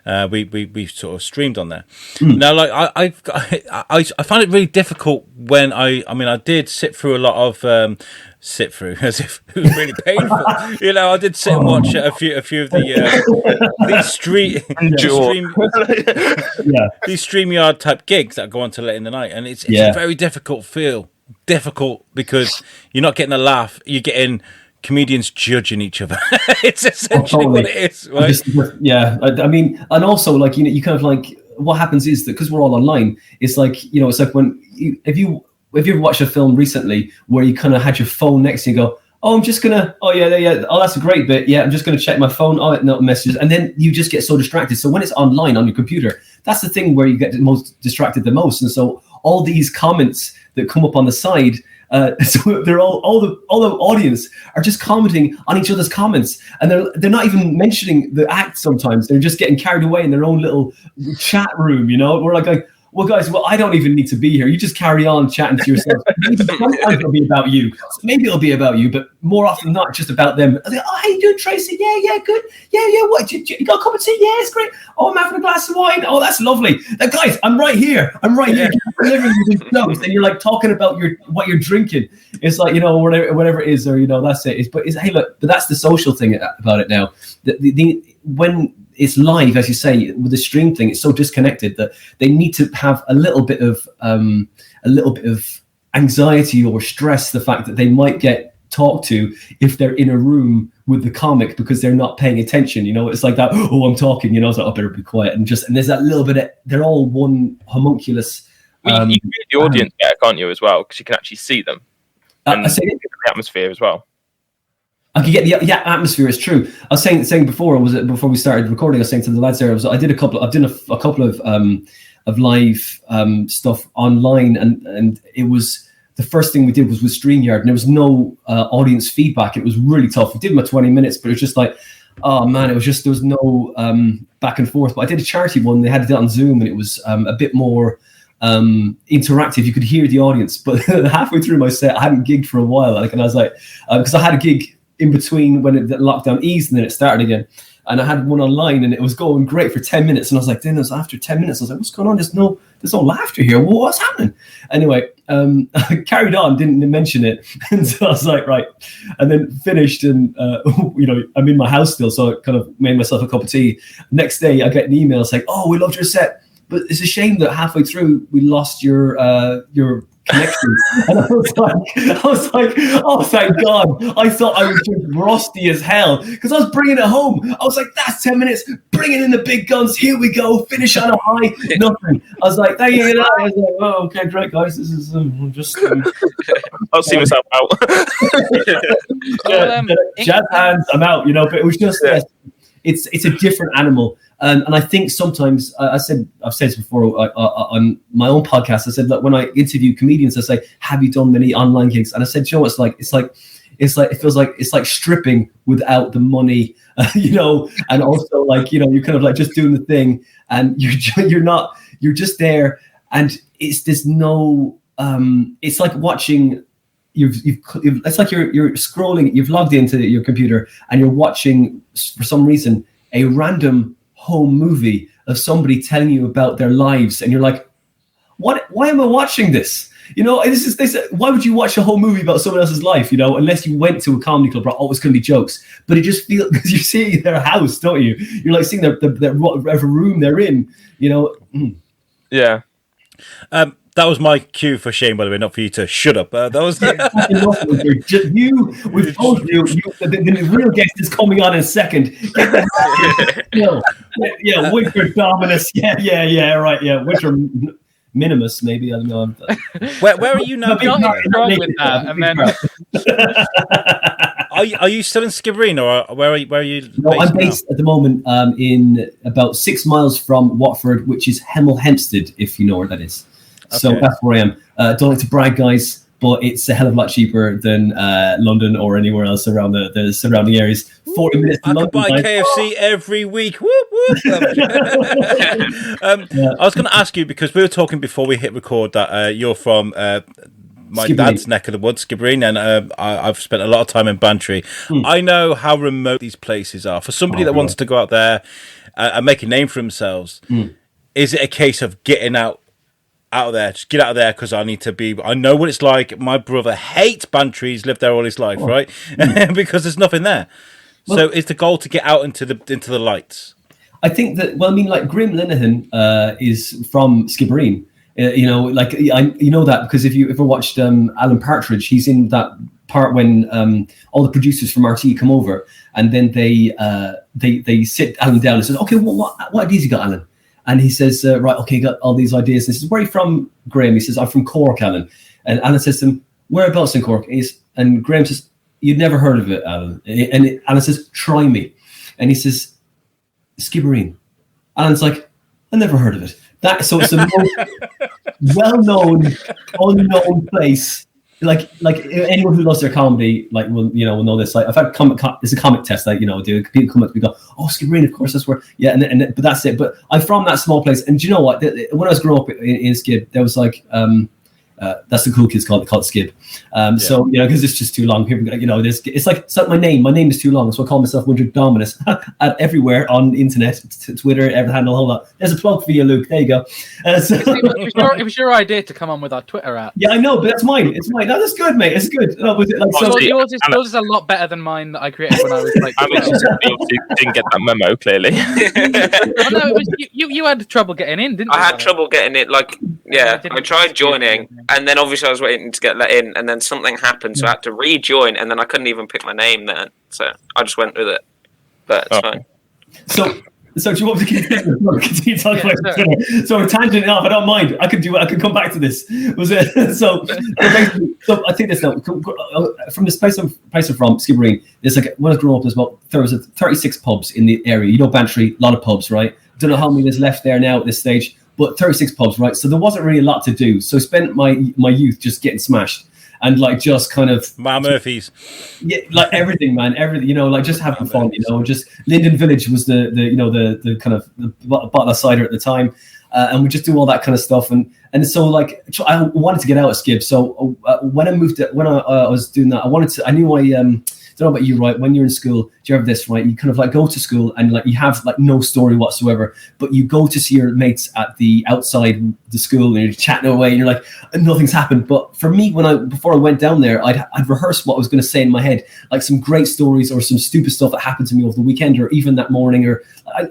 Speaker 5: We sort of streamed on there. Now, like I found it really difficult when I did sit through a lot of as if it was really painful. You know, I did sit and watch a few of these StreamYard type gigs that go on till late in the night, and it's a very difficult because you're not getting a laugh, you're getting comedians judging each other. It's essentially what it is, right?
Speaker 4: I mean, and also, like, you know, you kind of like, what happens is that because we're all online, it's like, you know, it's like when if you ever watched a film recently where you kind of had your phone next to you and go, oh, I'm just gonna, oh that's a great bit, I'm just gonna check my phone, no messages, and then you just get so distracted. So when it's online on your computer, that's the thing where you get distracted the most. And so all these comments that come up on the side, so they're all the audience are just commenting on each other's comments, and they're not even mentioning the act. Sometimes they're just getting carried away in their own little chat room, you know. We're like, well, guys, I don't even need to be here. You just carry on chatting to yourself. Sometimes it'll be about you. Maybe it'll be about you, but more often than not, it's just about them. Like, oh, how you doing, Tracy? Yeah, good. Yeah. What? You got a cup of tea? Yeah, it's great. Oh, I'm having a glass of wine. Oh, that's lovely. Like, guys, I'm right here. Here. Delivering you these notes, and you're like talking about what you're drinking. It's like, you know, whatever it is, or, you know, that's it. But that's the social thing about it now. When it's live, as you say, with the stream thing, it's so disconnected that they need to have a little bit of anxiety or stress, the fact that they might get talked to if they're in a room with the comic because they're not paying attention. You know, it's like that, oh, I'm talking, you know, it's like, oh, better be quiet. And there's that little bit they're all one homunculus.
Speaker 1: You can read the audience better, can't you, as well? Because you can actually see them. And the atmosphere as well.
Speaker 4: I could get the atmosphere. It's true. I was saying before we started recording, I was saying to the lads there, I've done a couple of live stuff online, and it was the first thing we did was with StreamYard, and there was no audience feedback. It was really tough. We did my 20 minutes, but it was just like, oh man, there was no back and forth. But I did a charity one. They had it on Zoom, and it was a bit more interactive. You could hear the audience, but halfway through my set, I hadn't gigged for a while, and I was like, because I had a gig in between when the lockdown eased and then it started again, and I had one online and it was going great for 10 minutes, and I was like, then it was after 10 minutes, I was like, what's going on? There's no laughter here. What's happening? Anyway, I carried on, didn't mention it, and so I was like, right, and then finished, and you know, I'm in my house still, so I kind of made myself a cup of tea. Next day I get an email saying, oh, we loved your set, but it's a shame that halfway through we lost your connection. And I was like, oh, thank God. I thought I was just rusty as hell because I was bringing it home. I was like, that's 10 minutes, bringing in the big guns. Here we go. Finish on a high. Nothing. I was like, thank you. I was like, oh, okay, great, guys. This is just.
Speaker 1: I'll see myself out.
Speaker 4: Jazz hands, I'm out, you know, but it was just. It's a different animal. And I think sometimes I've said this before on my own podcast. I said, look, when I interview comedians, I say, have you done many online gigs? And I said, you know, it feels like it's like stripping without the money, and also like, you're kind of like just doing the thing, and you're just there, and it's like watching. It's like you're scrolling. You've logged into your computer and you're watching, for some reason, a random home movie of somebody telling you about their lives, and you're like, "What? Why am I watching this?" This. Why would you watch a whole movie about someone else's life? Unless you went to a comedy club, right? Oh, it's going to be jokes. But it just feels, because you're seeing their house, don't you? You're like seeing their whatever room they're in.
Speaker 1: Yeah.
Speaker 5: That was my cue for Shane, by the way, not for you to shut up. That was
Speaker 4: you. We've told you. The real guest is coming on in a second. Yeah, Winter Dominus. Yeah, right. Yeah, Winter Minimus, maybe. I don't know.
Speaker 5: Where are you now?
Speaker 3: With that, and then
Speaker 5: are you still in Skibbereen, or where are you?
Speaker 4: No, I'm based at the moment in about 6 miles from Watford, which is Hemel Hempstead, if you know where that is. Okay. So that's where I am. Don't like to brag, guys, but it's a hell of a lot cheaper than London or anywhere else around the surrounding areas. 40 minutes to London.
Speaker 5: I could buy KFC every week. Whoop, whoop. I was going to ask you, because we were talking before we hit record that you're from my
Speaker 4: Skibbereen.
Speaker 5: Dad's neck of the woods, Skibbereen, and I've spent a lot of time in Bantry. I know how remote these places are. For somebody that wants to go out there and make a name for themselves, is it a case of getting out of there? Just get out of there, because I know what it's like. My brother hates Bantry. He's lived there all his life, right? Because there's nothing there. Well, so is the goal to get out into the lights?
Speaker 4: I think that, like Grim Linehan is from Skibbereen. That because if you ever watched Alan Partridge, he's in that part when all the producers from RT come over, and then they sit Alan down and says, okay, well, what ideas you got, Alan? And he says, right, okay, got all these ideas. And he says, where are you from, Graham? He says, I'm from Cork, Alan. And Alan says to him, whereabouts in Cork? And Graham says, you'd never heard of it, Alan. And Alan says, try me. And he says, Skibbereen. Alan's like, I never heard of it. So it's the most well-known, unknown place. Like anyone who loves their comedy, will know this. Like, I've had it's a comic test, do people come up to me, go, oh, Skibbereen, of course, that's where, yeah, but that's it. But I'm from that small place, and do you know what? When I was growing up in Skib, there was like that's the cool kids call it Skib. So because it's just too long. People, it's like my name. My name is too long, so I call myself Winter Dominus everywhere on internet, Twitter, every handle, a whole lot. There's a plug for you, Luke. There you go.
Speaker 3: It was your idea to come on with our Twitter app.
Speaker 4: Yeah, I know, but that's mine. It's mine. No, that's good, mate. It's good. No, was it like
Speaker 3: yours is a lot better than mine that I created when I was like.
Speaker 1: Alex didn't get that memo, clearly.
Speaker 3: No, it was you had trouble getting in, didn't you?
Speaker 2: I had trouble getting it. I tried joining. And then obviously I was waiting to get let in, and then something happened, so I had to rejoin, and then I couldn't even pick my name then, so I just went with it. But it's fine.
Speaker 4: So do you want me to continue talking about Twitter? So tangent off, I don't mind. I can come back to this. Was it? So I think this now from this place I'm from, Skibbereen. There's when I grew up, there was 36 pubs in the area. Bantry, a lot of pubs, right? Don't know how many there's left there now at this stage. But 36 pubs, right? So there wasn't really a lot to do. So I spent my youth just getting smashed and just kind of
Speaker 5: Murphy's.
Speaker 4: Yeah, everything, man, everything. Just having fun. Just Linden Village was the kind of the bottle of cider at the time, and we just do all that kind of stuff. And so I wanted to get out of Skib. So when I was doing that, I knew I don't know about you, right? When you're in school, do you have this, right? You kind of go to school and you have no story whatsoever, but you go to see your mates at the outside the school and you're chatting away and you're like, nothing's happened. But for me, before I went down there, I'd rehearsed what I was going to say in my head, some great stories or some stupid stuff that happened to me over the weekend or even that morning, or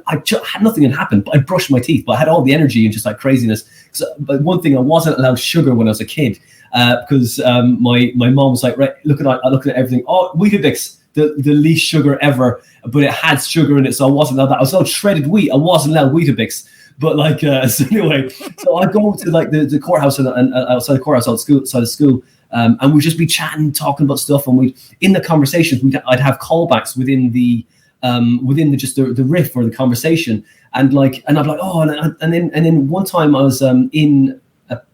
Speaker 4: I just had nothing had happened, but I brushed my teeth, but I had all the energy and just craziness. But one thing, I wasn't allowed sugar when I was a kid. Because my mom was like, right, looking at everything. Oh, Weetabix, the least sugar ever, but it had sugar in it, so I wasn't allowed that. I was allowed shredded wheat. I wasn't allowed Weetabix. But so anyway, so I go to the courthouse and outside the courthouse outside of school, and we'd just be chatting, talking about stuff, and in the conversations I'd have callbacks within the riff or the conversation, And like, and I'm like, oh, and then one time I was in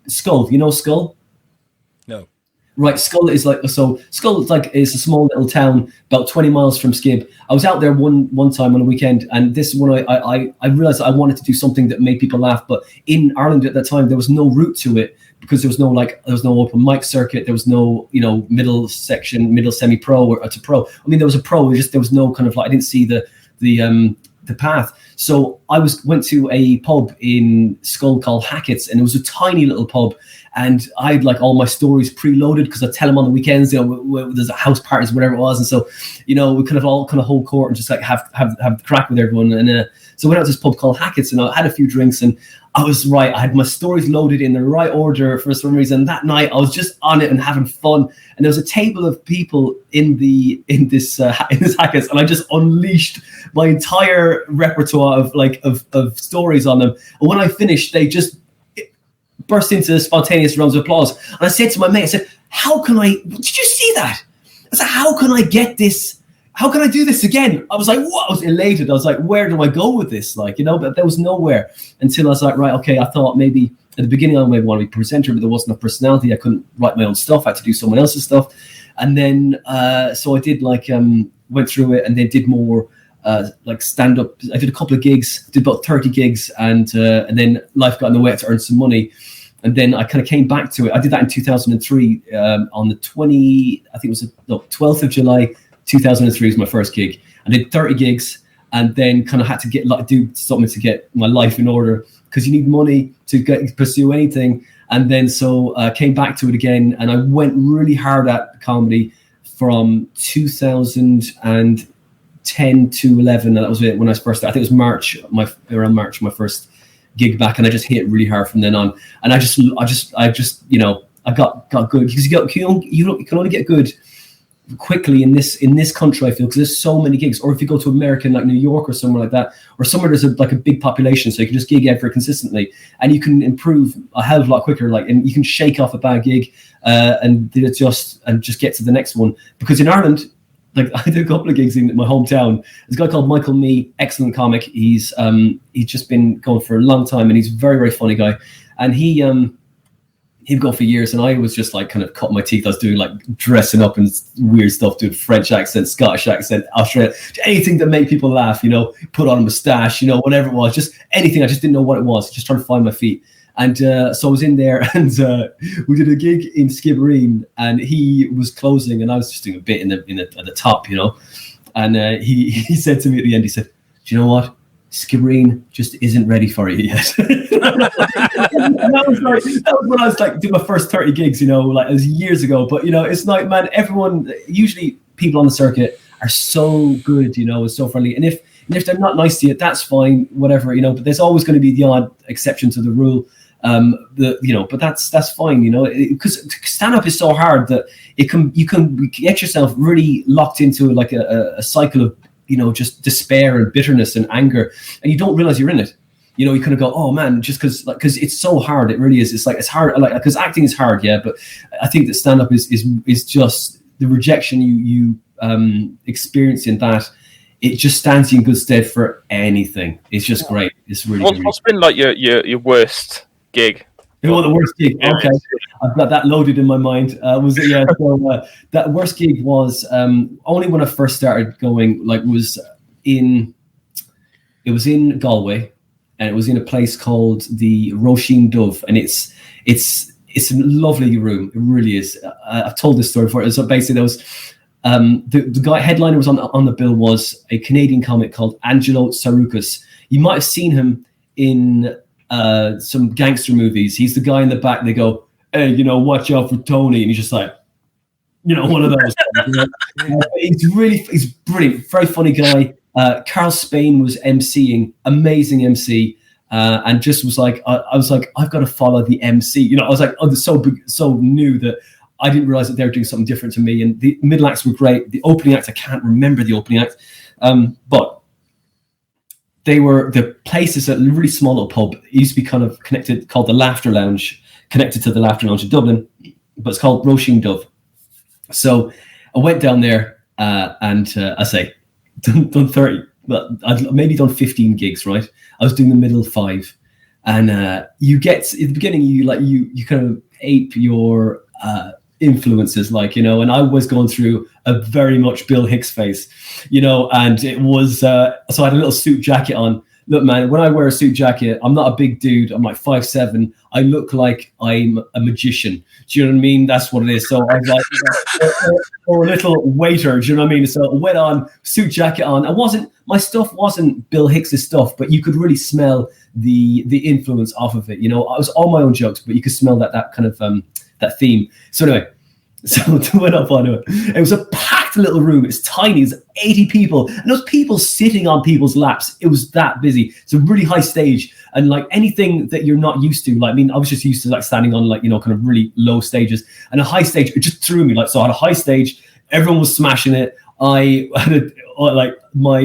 Speaker 4: Skull. You know Skull?
Speaker 5: No.
Speaker 4: Right, Skull is like, so Skull is like, is a small little town about 20 miles from Skib. I was out there one time on a weekend, and this is when I realized that I wanted to do something that made people laugh. But in Ireland at that time, there was no route to it, because there was no open mic circuit, there was no, you know, middle semi-pro or to pro. I mean, there was a pro, there was no kind of like, I didn't see the path. So I went to a pub in Skull called Hackett's, and it was a tiny little pub, and I had like all my stories preloaded, because I tell them on the weekends, you know, there's a house parties, whatever it was, and so, you know, we kind of all kind of hold court and just like have the crack with everyone. And so I went out to this pub called Hackett's, and I had a few drinks, and I was right. I had my stories loaded in the right order for some reason. That night, I was just on it and having fun. And there was a table of people in this Hackett's, and I just unleashed my entire repertoire of stories on them. And when I finished, they just burst into spontaneous rounds of applause. And I said to my mate, I said, did you see that? I said, how can I get this? How can I do this again? I was like, what? I was elated. I was like, where do I go with this? Like, you know, but there was nowhere until I was like, right, okay. I thought maybe at the beginning I maybe want to be a presenter, but there wasn't a personality. I couldn't write my own stuff. I had to do someone else's stuff. And then, so I did went through it, and then did more like stand up. I did a couple of gigs, did about 30 gigs, and then life got in the way to earn some money. And then I kind of came back to it. I did that in 2003 on the 12th of July. 2003 was my first gig. I did 30 gigs, and then kind of had to do something to get my life in order, because you need money to pursue anything. And then so came back to it again, and I went really hard at comedy from 2010 to 11. And that was it when I first started. I think it was around March, my first gig back, and I just hit it really hard from then on. And I just you know, I got good, because you can only get good quickly in this country, I feel, because there's so many gigs. Or if you go to America, like New York or somewhere like that, or somewhere there's a big population, so you can just gig every consistently, and you can improve a hell of a lot quicker. Like, and you can shake off a bad gig and just get to the next one. Because in Ireland, like, I did a couple of gigs in my hometown. There's a guy called Michael Mee, excellent comic. He's just been going for a long time, and he's a very, very funny guy. And he'd go for years, and I was just like kind of cutting my teeth. I was doing like dressing up and weird stuff, doing French accent, Scottish accent, Australian, anything that made people laugh, you know, put on a moustache, you know, whatever it was, just anything. I just didn't know what it was, just trying to find my feet. And so I was in there, and we did a gig in Skibbereen, and he was closing, and I was just doing a bit at the top, you know. And he said to me at the end, he said, "Do you know what? Skibbereen just isn't ready for you yet." And that was when I was like doing my first 30 gigs, you know, like it was years ago. But you know, it's like, man, usually people on the circuit are so good, you know, and so friendly. And if they're not nice to you, that's fine, whatever, you know. But there's always going to be the odd exception to the rule. But that's fine, you know, because stand up is so hard that you can get yourself really locked into like a cycle of, you know, just despair and bitterness and anger, and you don't realize you're in it. You know, you kind of go, oh man, just because it's so hard. It really is. It's like, it's hard, like, because acting is hard, yeah. But I think that stand up is just the rejection you experience in that. It just stands you in good stead for anything. It's just great. It's really.
Speaker 1: What's been like your worst gig?
Speaker 4: Oh, the worst gig. Okay, I've got that loaded in my mind. Was it? Yeah. So that worst gig was only when I first started going. Like, it was in Galway, and it was in a place called the Roisin Dove, and it's a lovely room. It really is. I've told this story before. So basically, there was the guy headliner was on the bill was a Canadian comic called Angelo Saroukas. You might have seen him in some gangster movies. He's the guy in the back. They go, "Hey, you know, watch out for Tony," and he's just like, you know, one of those. He's brilliant, very funny guy. Carl Spain was emceeing, amazing MC, and just was like, I was like, I've got to follow the MC. You know, I was like, oh, so new that I didn't realize that they were doing something different to me. And the middle acts were great. The opening act, I can't remember the opening act, but the places at a really small little pub. It used to be kind of connected, called the Laughter Lounge, connected to the Laughter Lounge in Dublin, but it's called Roisin Dove. So I went down there and I say, done 30 I'd maybe done 15 gigs, right? I was doing the middle 5, and you get at the beginning, you kind of ape your influences, like, you know, and I was going through a very much Bill Hicks phase, you know, and it was so I had a little suit jacket on. Look, man, when I wear a suit jacket, I'm not a big dude. I'm like 5'7". I look like I'm a magician. Do you know what I mean? That's what it is. So I was like, or a little waiter. Do you know what I mean? So I went on, suit jacket on. My stuff wasn't Bill Hicks's stuff, but you could really smell the influence off of it. You know, I was all my own jokes, but you could smell that kind of that theme. So anyway. So I went up onto it. It was a packed little room. It's tiny. It's 80 people. And those people sitting on people's laps. It was that busy. It's a really high stage. And like anything that you're not used to, like, I mean, I was just used to like standing on like, you know, kind of really low stages. And a high stage, it just threw me. Like, so I had a high stage. Everyone was smashing it. I had like my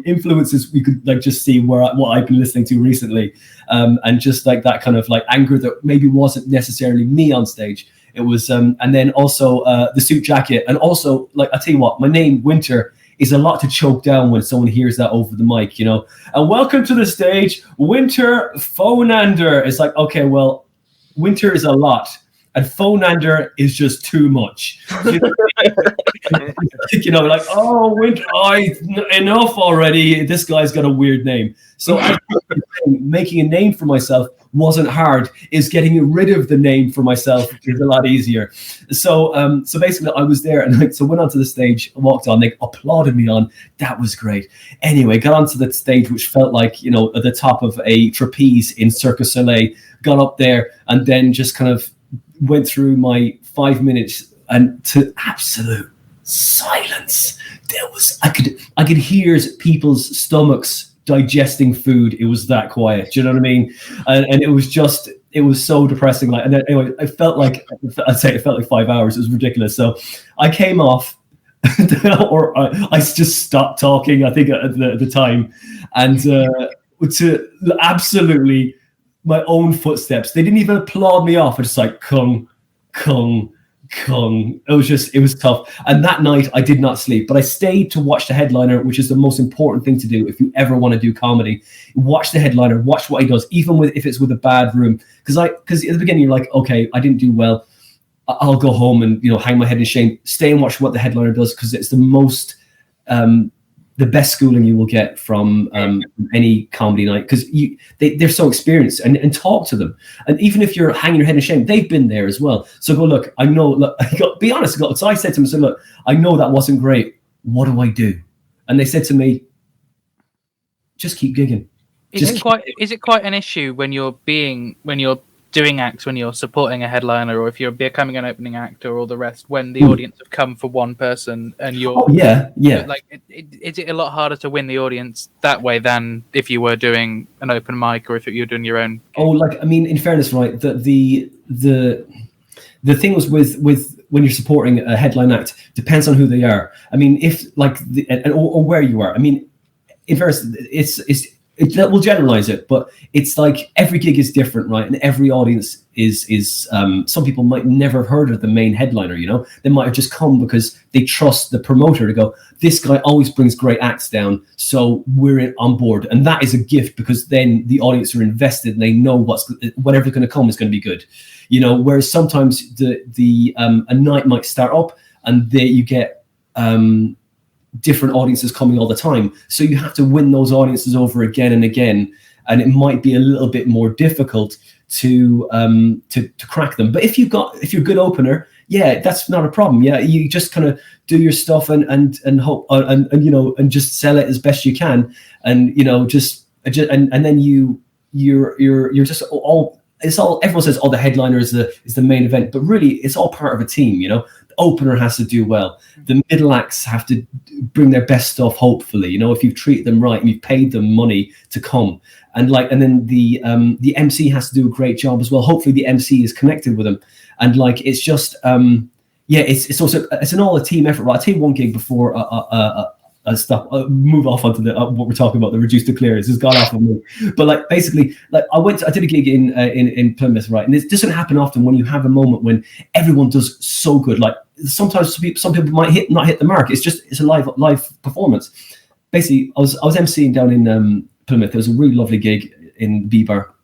Speaker 4: influences, we could like just see what I've been listening to recently. And just like that kind of like anger that maybe wasn't necessarily me on stage. It was, and then also the suit jacket. And also, like, I tell you what, my name, Winter, is a lot to choke down when someone hears that over the mic, you know. And welcome to the stage, Winter Foenander. It's like, okay, well, Winter is a lot. And Foenander is just too much. You know, like, oh, Winter, enough already. This guy's got a weird name. So making a name for myself wasn't hard. Is getting rid of the name for myself is a lot easier. So basically, I was there, and so went onto the stage, walked on. They applauded me on. That was great. Anyway, got onto the stage, which felt like, you know, at the top of a trapeze in Cirque du Soleil. Got up there, and then just kind of went through my 5 minutes, and to absolute silence. There was I could hear people's stomachs digesting food. It was that quiet. Do you know what I mean? And it was so depressing. Like, and then anyway, it felt like 5 hours. It was ridiculous. So I came off, or I just stopped talking, I think, at the time, and to absolutely my own footsteps. They didn't even applaud me off. It's just like kung, kung, kung. It was tough. And that night I did not sleep, but I stayed to watch the headliner, which is the most important thing to do if you ever want to do comedy. Watch the headliner, watch what he does, even if it's with a bad room. Because at the beginning you're like, okay, I didn't do well. I'll go home and, you know, hang my head in shame. Stay and watch what the headliner does, because it's the most the best schooling you will get from any comedy night, because they're so experienced, and talk to them. And even if you're hanging your head in shame, they've been there as well. So go, look, I know, look, be honest. So I said to them, so look, I know that wasn't great. What do I do? And they said to me, just keep gigging.
Speaker 3: Is it quite an issue when you're doing acts, when you're supporting a headliner, or if you're becoming an opening act, or all the rest, when the audience have come for one person and you're like, is it a lot harder to win the audience that way than if you were doing an open mic, or if you're doing your own gig?
Speaker 4: Oh, like, I mean, in fairness, right, the thing was with when you're supporting a headline act, depends on who they are. I mean, if like or where you are. I mean, in fairness, we'll generalize it, but it's like every gig is different, right? And every audience is some people might never have heard of the main headliner, you know? They might have just come because they trust the promoter to go, this guy always brings great acts down, so we're on board. And that is a gift, because then the audience are invested and they know whatever's going to come is going to be good, you know? Whereas sometimes a night might start up and you get different audiences coming all the time, so you have to win those audiences over again and again, and it might be a little bit more difficult to crack them. But if you're a good opener, yeah, that's not a problem. Yeah, you just kind of do your stuff and hope and you know, and just sell it as best you can, and you know, and then you're just all. It's all, everyone says, the headliner is the main event, but really it's all part of a team, you know. The opener has to do well. The middle acts have to bring their best stuff, hopefully, you know, if you've treated them right and you've paid them money to come. And then the MC has to do a great job as well. Hopefully the MC is connected with them. And like, it's just, it's also, it's an all a team effort, right? I'll tell you one gig before move off onto what we're talking about, the reduced to clear. This has gone off on me, but like, basically, like, I did a gig in Plymouth, right? And it doesn't happen often when you have a moment when everyone does so good. Like, sometimes some people might not hit the mark. It's a live performance. basically I was emceeing down in Plymouth. There was a really lovely gig in V-Bar.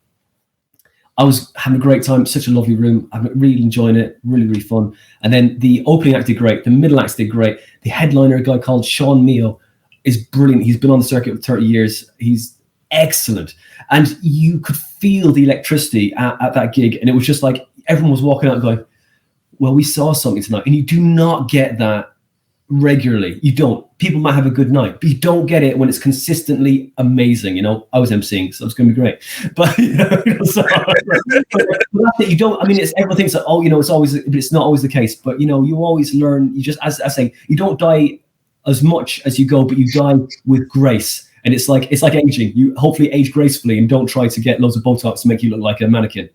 Speaker 4: I was having a great time, such a lovely room. I'm really enjoying it, really, really fun. And then the opening act did great. The middle acts did great. The headliner, a guy called Sean Mio, is brilliant. He's been on the circuit for 30 years. He's excellent. And you could feel the electricity at that gig. And it was just like everyone was walking out going, well, we saw something tonight. And you do not get that regularly. You don't. People might have a good night, but you don't get it when it's consistently amazing. You know, I was emceeing, so it's going to be great. But you know, but that's it. You don't. I mean, it's everyone thinks that. Oh, you know, it's always, but it's not always the case. But you know, you always learn. You just, as I say, you don't die as much as you go, but you die with grace. And it's like aging. You hopefully age gracefully and don't try to get loads of Botox to make you look like a mannequin.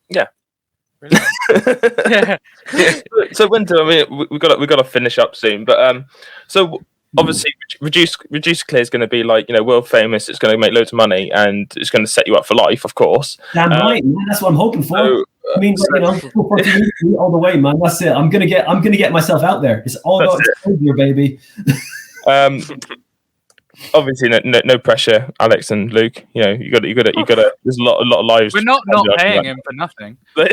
Speaker 1: Yeah. So Winter, I mean, we got to finish up soon, but so obviously reduce clear is going to be like, you know, world famous. It's going to make loads of money and it's going to set you up for life, of course.
Speaker 4: Damn right, man. That's what I'm hoping for.
Speaker 1: So,
Speaker 4: I mean, you know, all the way, man. That's it. I'm gonna get myself out there. It's all about exposure, baby.
Speaker 1: Obviously, no pressure, Alex and Luke. You know, you got to. There's a lot of lives.
Speaker 3: We're not paying him for nothing.
Speaker 4: You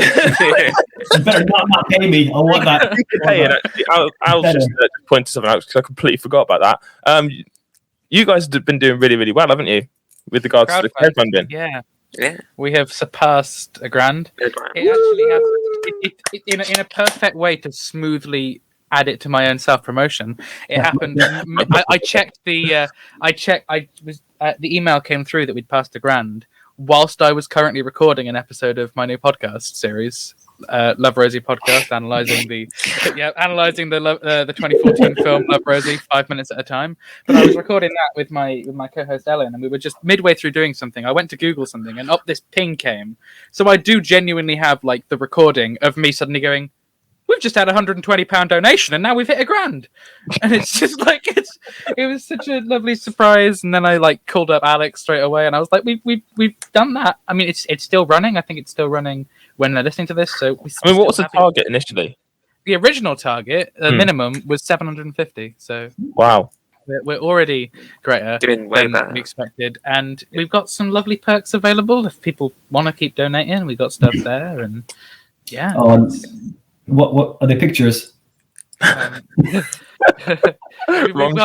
Speaker 4: better not pay me. I want that.
Speaker 1: I'll just point to something else because I completely forgot about that. You guys have been doing really, really well, haven't you, with regards to the crowdfunding?
Speaker 2: Yeah,
Speaker 3: we have surpassed a grand. It actually happened in a perfect way to smoothly add it to my own self-promotion. It happened. I checked the email came through that we'd passed a grand whilst I was currently recording an episode of my new podcast series, Love Rosie podcast, analyzing the 2014 film Love Rosie 5 minutes at a time. But I was recording that with my co-host Ellen, and we were just midway through doing something. I went to Google something, and up this ping came. So I do genuinely have like the recording of me suddenly going, we've just had £120 donation and now we've hit a grand. And it's just like, it was such a lovely surprise. And then I like called up Alex straight away and I was like, we've done that. I mean, it's still running. I think it's still running when they're listening to this. So
Speaker 1: I mean, what was the target initially?
Speaker 3: The original target, minimum was 750. So
Speaker 1: wow.
Speaker 3: We're already greater than we expected. And we've got some lovely perks available. If people want to keep donating, we've got stuff there. And yeah.
Speaker 4: What are the pictures?
Speaker 1: Wrong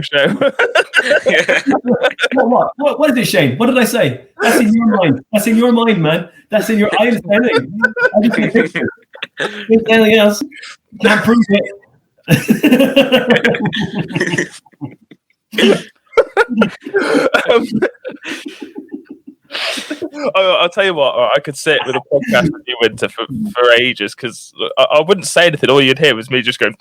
Speaker 1: show.
Speaker 4: What is it, Shane? What did I say? That's in your mind. That's in your mind, man. That's in your. I understand it. I just see a picture. Anything else? Can't prove it.
Speaker 1: I'll tell you what, I could sit with a podcast with you, Winter, for ages because I wouldn't say anything. All you'd hear was me just going.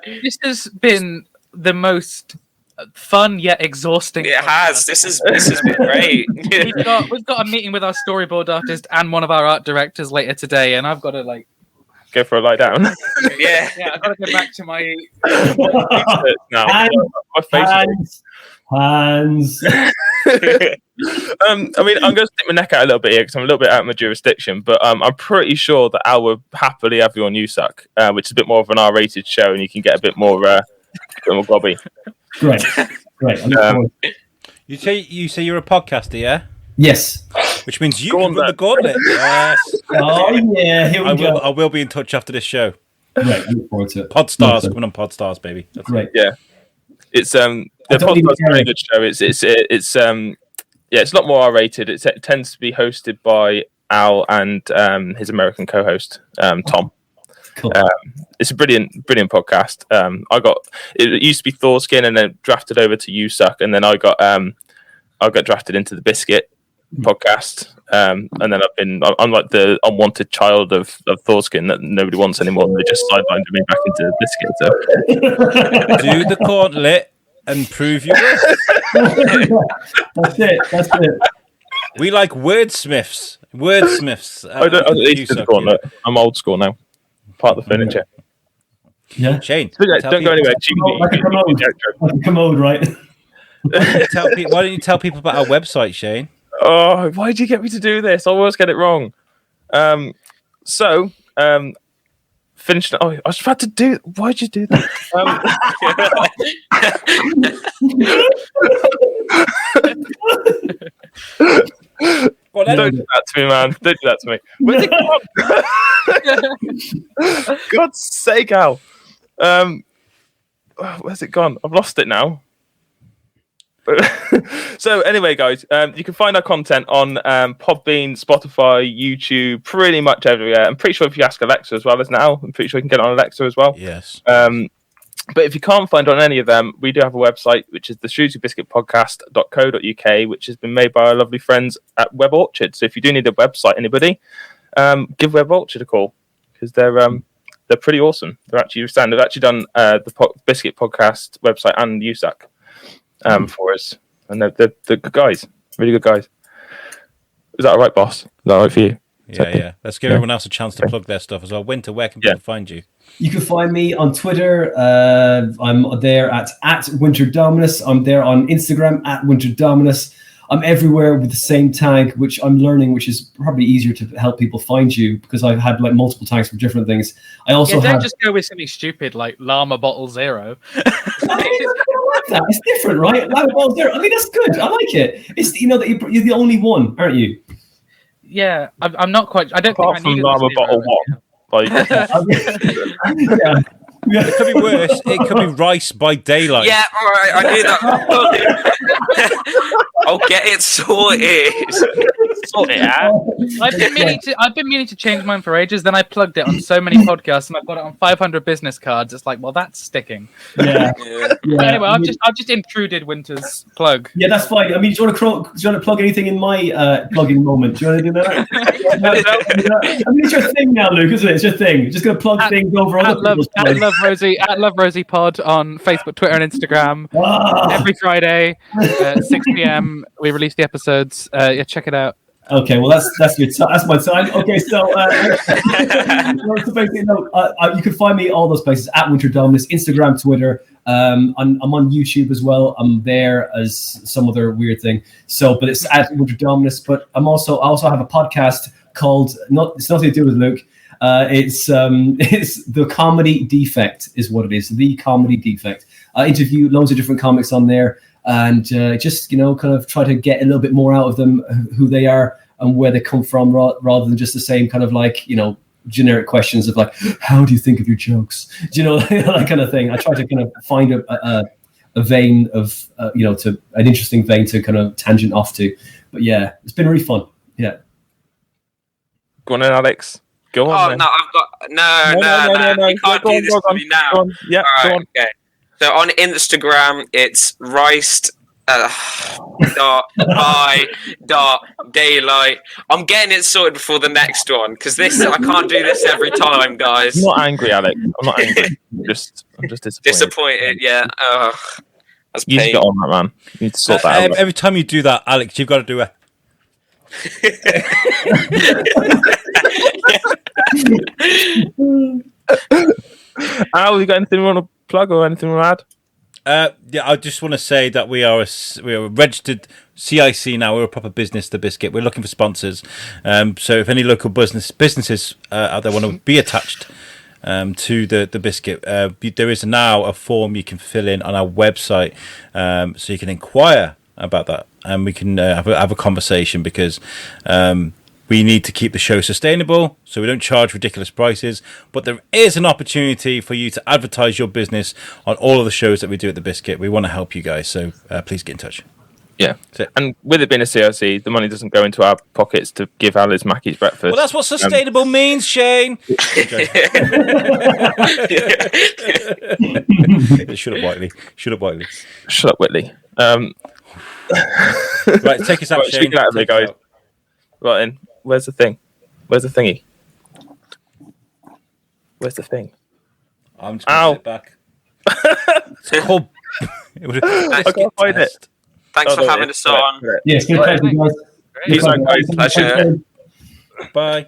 Speaker 3: This has been the most fun yet exhausting.
Speaker 2: It has. This has been great.
Speaker 3: We've got a meeting with our storyboard artist and one of our art directors later today, and I've got to like.
Speaker 1: Go for a lie down.
Speaker 2: Yeah,
Speaker 3: I've got to go back to my
Speaker 1: now.
Speaker 4: Hands.
Speaker 1: I mean, I'm going to stick my neck out a little bit here because I'm a little bit out of my jurisdiction, but I'm pretty sure that Al would happily have you on You Suck, which is a bit more of an R-rated show, and you can get a bit more gobby.
Speaker 4: Great.
Speaker 5: You say you're a podcaster, yeah?
Speaker 4: Yes.
Speaker 5: Which means you can run the gauntlet. Yes.
Speaker 4: Oh yeah, here we go.
Speaker 5: I will be in touch after this show.
Speaker 4: Right, I look forward to it.
Speaker 5: Podstars coming on Podstars, baby. That's
Speaker 4: great.
Speaker 1: Yeah, it's the Podstars is a very good show. It's a lot more R-rated. It tends to be hosted by Al and his American co-host Tom.
Speaker 4: Cool.
Speaker 1: It's a brilliant podcast. It used to be Thorskin and then drafted over to You Suck, and then I got drafted into the Biscuit podcast, and then I'm like the unwanted child of Thorskin that nobody wants anymore, and they just sidelined me back into Biscuit. So.
Speaker 5: Do the gauntlet and prove you
Speaker 4: That's it.
Speaker 5: We like wordsmiths.
Speaker 1: I don't need to do the gauntlet. I'm old school now. Part of the furniture.
Speaker 4: Yeah,
Speaker 5: Shane.
Speaker 1: Don't go anywhere.
Speaker 4: Like a commode, right?
Speaker 5: Why don't you tell people about our website, Shane?
Speaker 1: Oh, why did you get me to do this? I always get it wrong. finish. Oh, I was about to do. Why'd you do that?
Speaker 5: Well,
Speaker 1: don't do that to me, man. Don't do that to me. Where's it gone? God's sake, Al. Where's it gone? I've lost it now. So anyway, guys, you can find our content on Podbean, Spotify, YouTube, pretty much everywhere. I'm pretty sure if you ask Alexa as well as now, I'm pretty sure you can get it on Alexa as well.
Speaker 5: Yes.
Speaker 1: But if you can't find it on any of them, we do have a website, which is the shrewsburybiscuitpodcast.co.uk, which has been made by our lovely friends at Web Orchard. So if you do need a website, anybody, give Web Orchard a call, because they're pretty awesome. They've actually done the Biscuit Podcast website and USAC for us, and they're good guys, really good guys. Is that all right, boss? Is that all right for you?
Speaker 5: Yeah. Let's give everyone else a chance to plug their stuff as well. Winter, where can people find you?
Speaker 4: You can find me on Twitter. I'm there at Winter Dominus. I'm there on Instagram at Winter Dominus. I'm everywhere with the same tag, which I'm learning, which is probably easier to help people find you, because I've had like multiple tags for different things. I also
Speaker 3: don't just go with something stupid like Llama Bottle Zero.
Speaker 4: It's different, right? Llama Bottle Zero. I mean, that's good. I like it. It's that you're the only one, aren't you?
Speaker 3: Yeah, I'm not quite. I don't
Speaker 1: Apart
Speaker 3: think I need
Speaker 1: Llama Bottle One. Like,
Speaker 5: It could be worse. It could be Rice by Daylight.
Speaker 2: Yeah, all right. I knew that. I'll get it sorted.
Speaker 1: sort it out.
Speaker 3: I've been meaning to change mine for ages. Then I plugged it on so many podcasts, and I've got it on 500 business cards. It's like, well, that's sticking.
Speaker 4: Yeah.
Speaker 3: But anyway, I've just intruded Winter's plug.
Speaker 4: Yeah, that's fine. I mean, do you want to plug anything in my plugging moment? Do you want to do that? I mean, it's your thing now, Luke, isn't it? It's your thing. You're just going to plug things over other people's plugs.
Speaker 3: At Love Rosie Pod on Facebook, Twitter, and Instagram. Every Friday at 6 p.m. we release the episodes. Check it out.
Speaker 4: Okay, well that's my time. Okay, so basically, you can find me all those places at Winter Dominus, Instagram, Twitter. I'm on YouTube as well. I'm there as some other weird thing. So, but it's at Winter Dominus. But I also have a podcast called it's nothing to do with Luke. It's The Comedy Defect is what it is. The Comedy Defect. I interview loads of different comics on there, and just kind of try to get a little bit more out of them, who they are and where they come from, rather than just the same kind of generic questions of like, how do you think of your jokes? Do you know, that kind of thing. I try to kind of find a vein of to an interesting vein to kind of tangent off to. But yeah, it's been really fun. Yeah.
Speaker 1: Go on in, Alex. Go on.
Speaker 2: Oh, no, I've got no. You can't do this to me now.
Speaker 1: Go on. Yeah,
Speaker 2: all right,
Speaker 1: go on.
Speaker 2: Okay. So on Instagram, it's riced .by.daylight. I'm getting it sorted before the next one, because I can't do this every time, guys.
Speaker 1: I'm not angry, Alex. I'm not angry. I'm just disappointed.
Speaker 2: Disappointed, yeah. That's
Speaker 1: you need to get on that, man. You need to sort that out.
Speaker 5: Every time you do that, Alex, you've got to do a.
Speaker 1: Al, you got anything you want to plug or anything you want to add?
Speaker 5: Yeah, I just want to say that we are a registered CIC now. We're a proper business, The Biscuit. We're looking for sponsors. So if any local businesses out there want to be attached to the Biscuit, there is now a form you can fill in on our website, so you can inquire about that, and we can have a conversation, because we need to keep the show sustainable, so we don't charge ridiculous prices. But there is an opportunity for you to advertise your business on all of the shows that we do at The Biscuit. We want to help you guys, so please get in touch.
Speaker 1: Yeah, and with it being a CRC, the money doesn't go into our pockets to give Alice Mackey's breakfast.
Speaker 5: Well, that's what sustainable means, Shane. Shut up, Whiteley. Shut up, Whitley. Right, take us out, Shane.
Speaker 1: Speaking out of me, guys. Right in. Where's the thing? Where's the thingy? Where's the thing?
Speaker 5: I'm just going to sit back. It's called...
Speaker 1: I can't find it.
Speaker 2: Thanks for having us on.
Speaker 4: Yeah, it's been a pleasure, guys.
Speaker 1: Peace out, guys.
Speaker 2: Pleasure.
Speaker 5: Bye.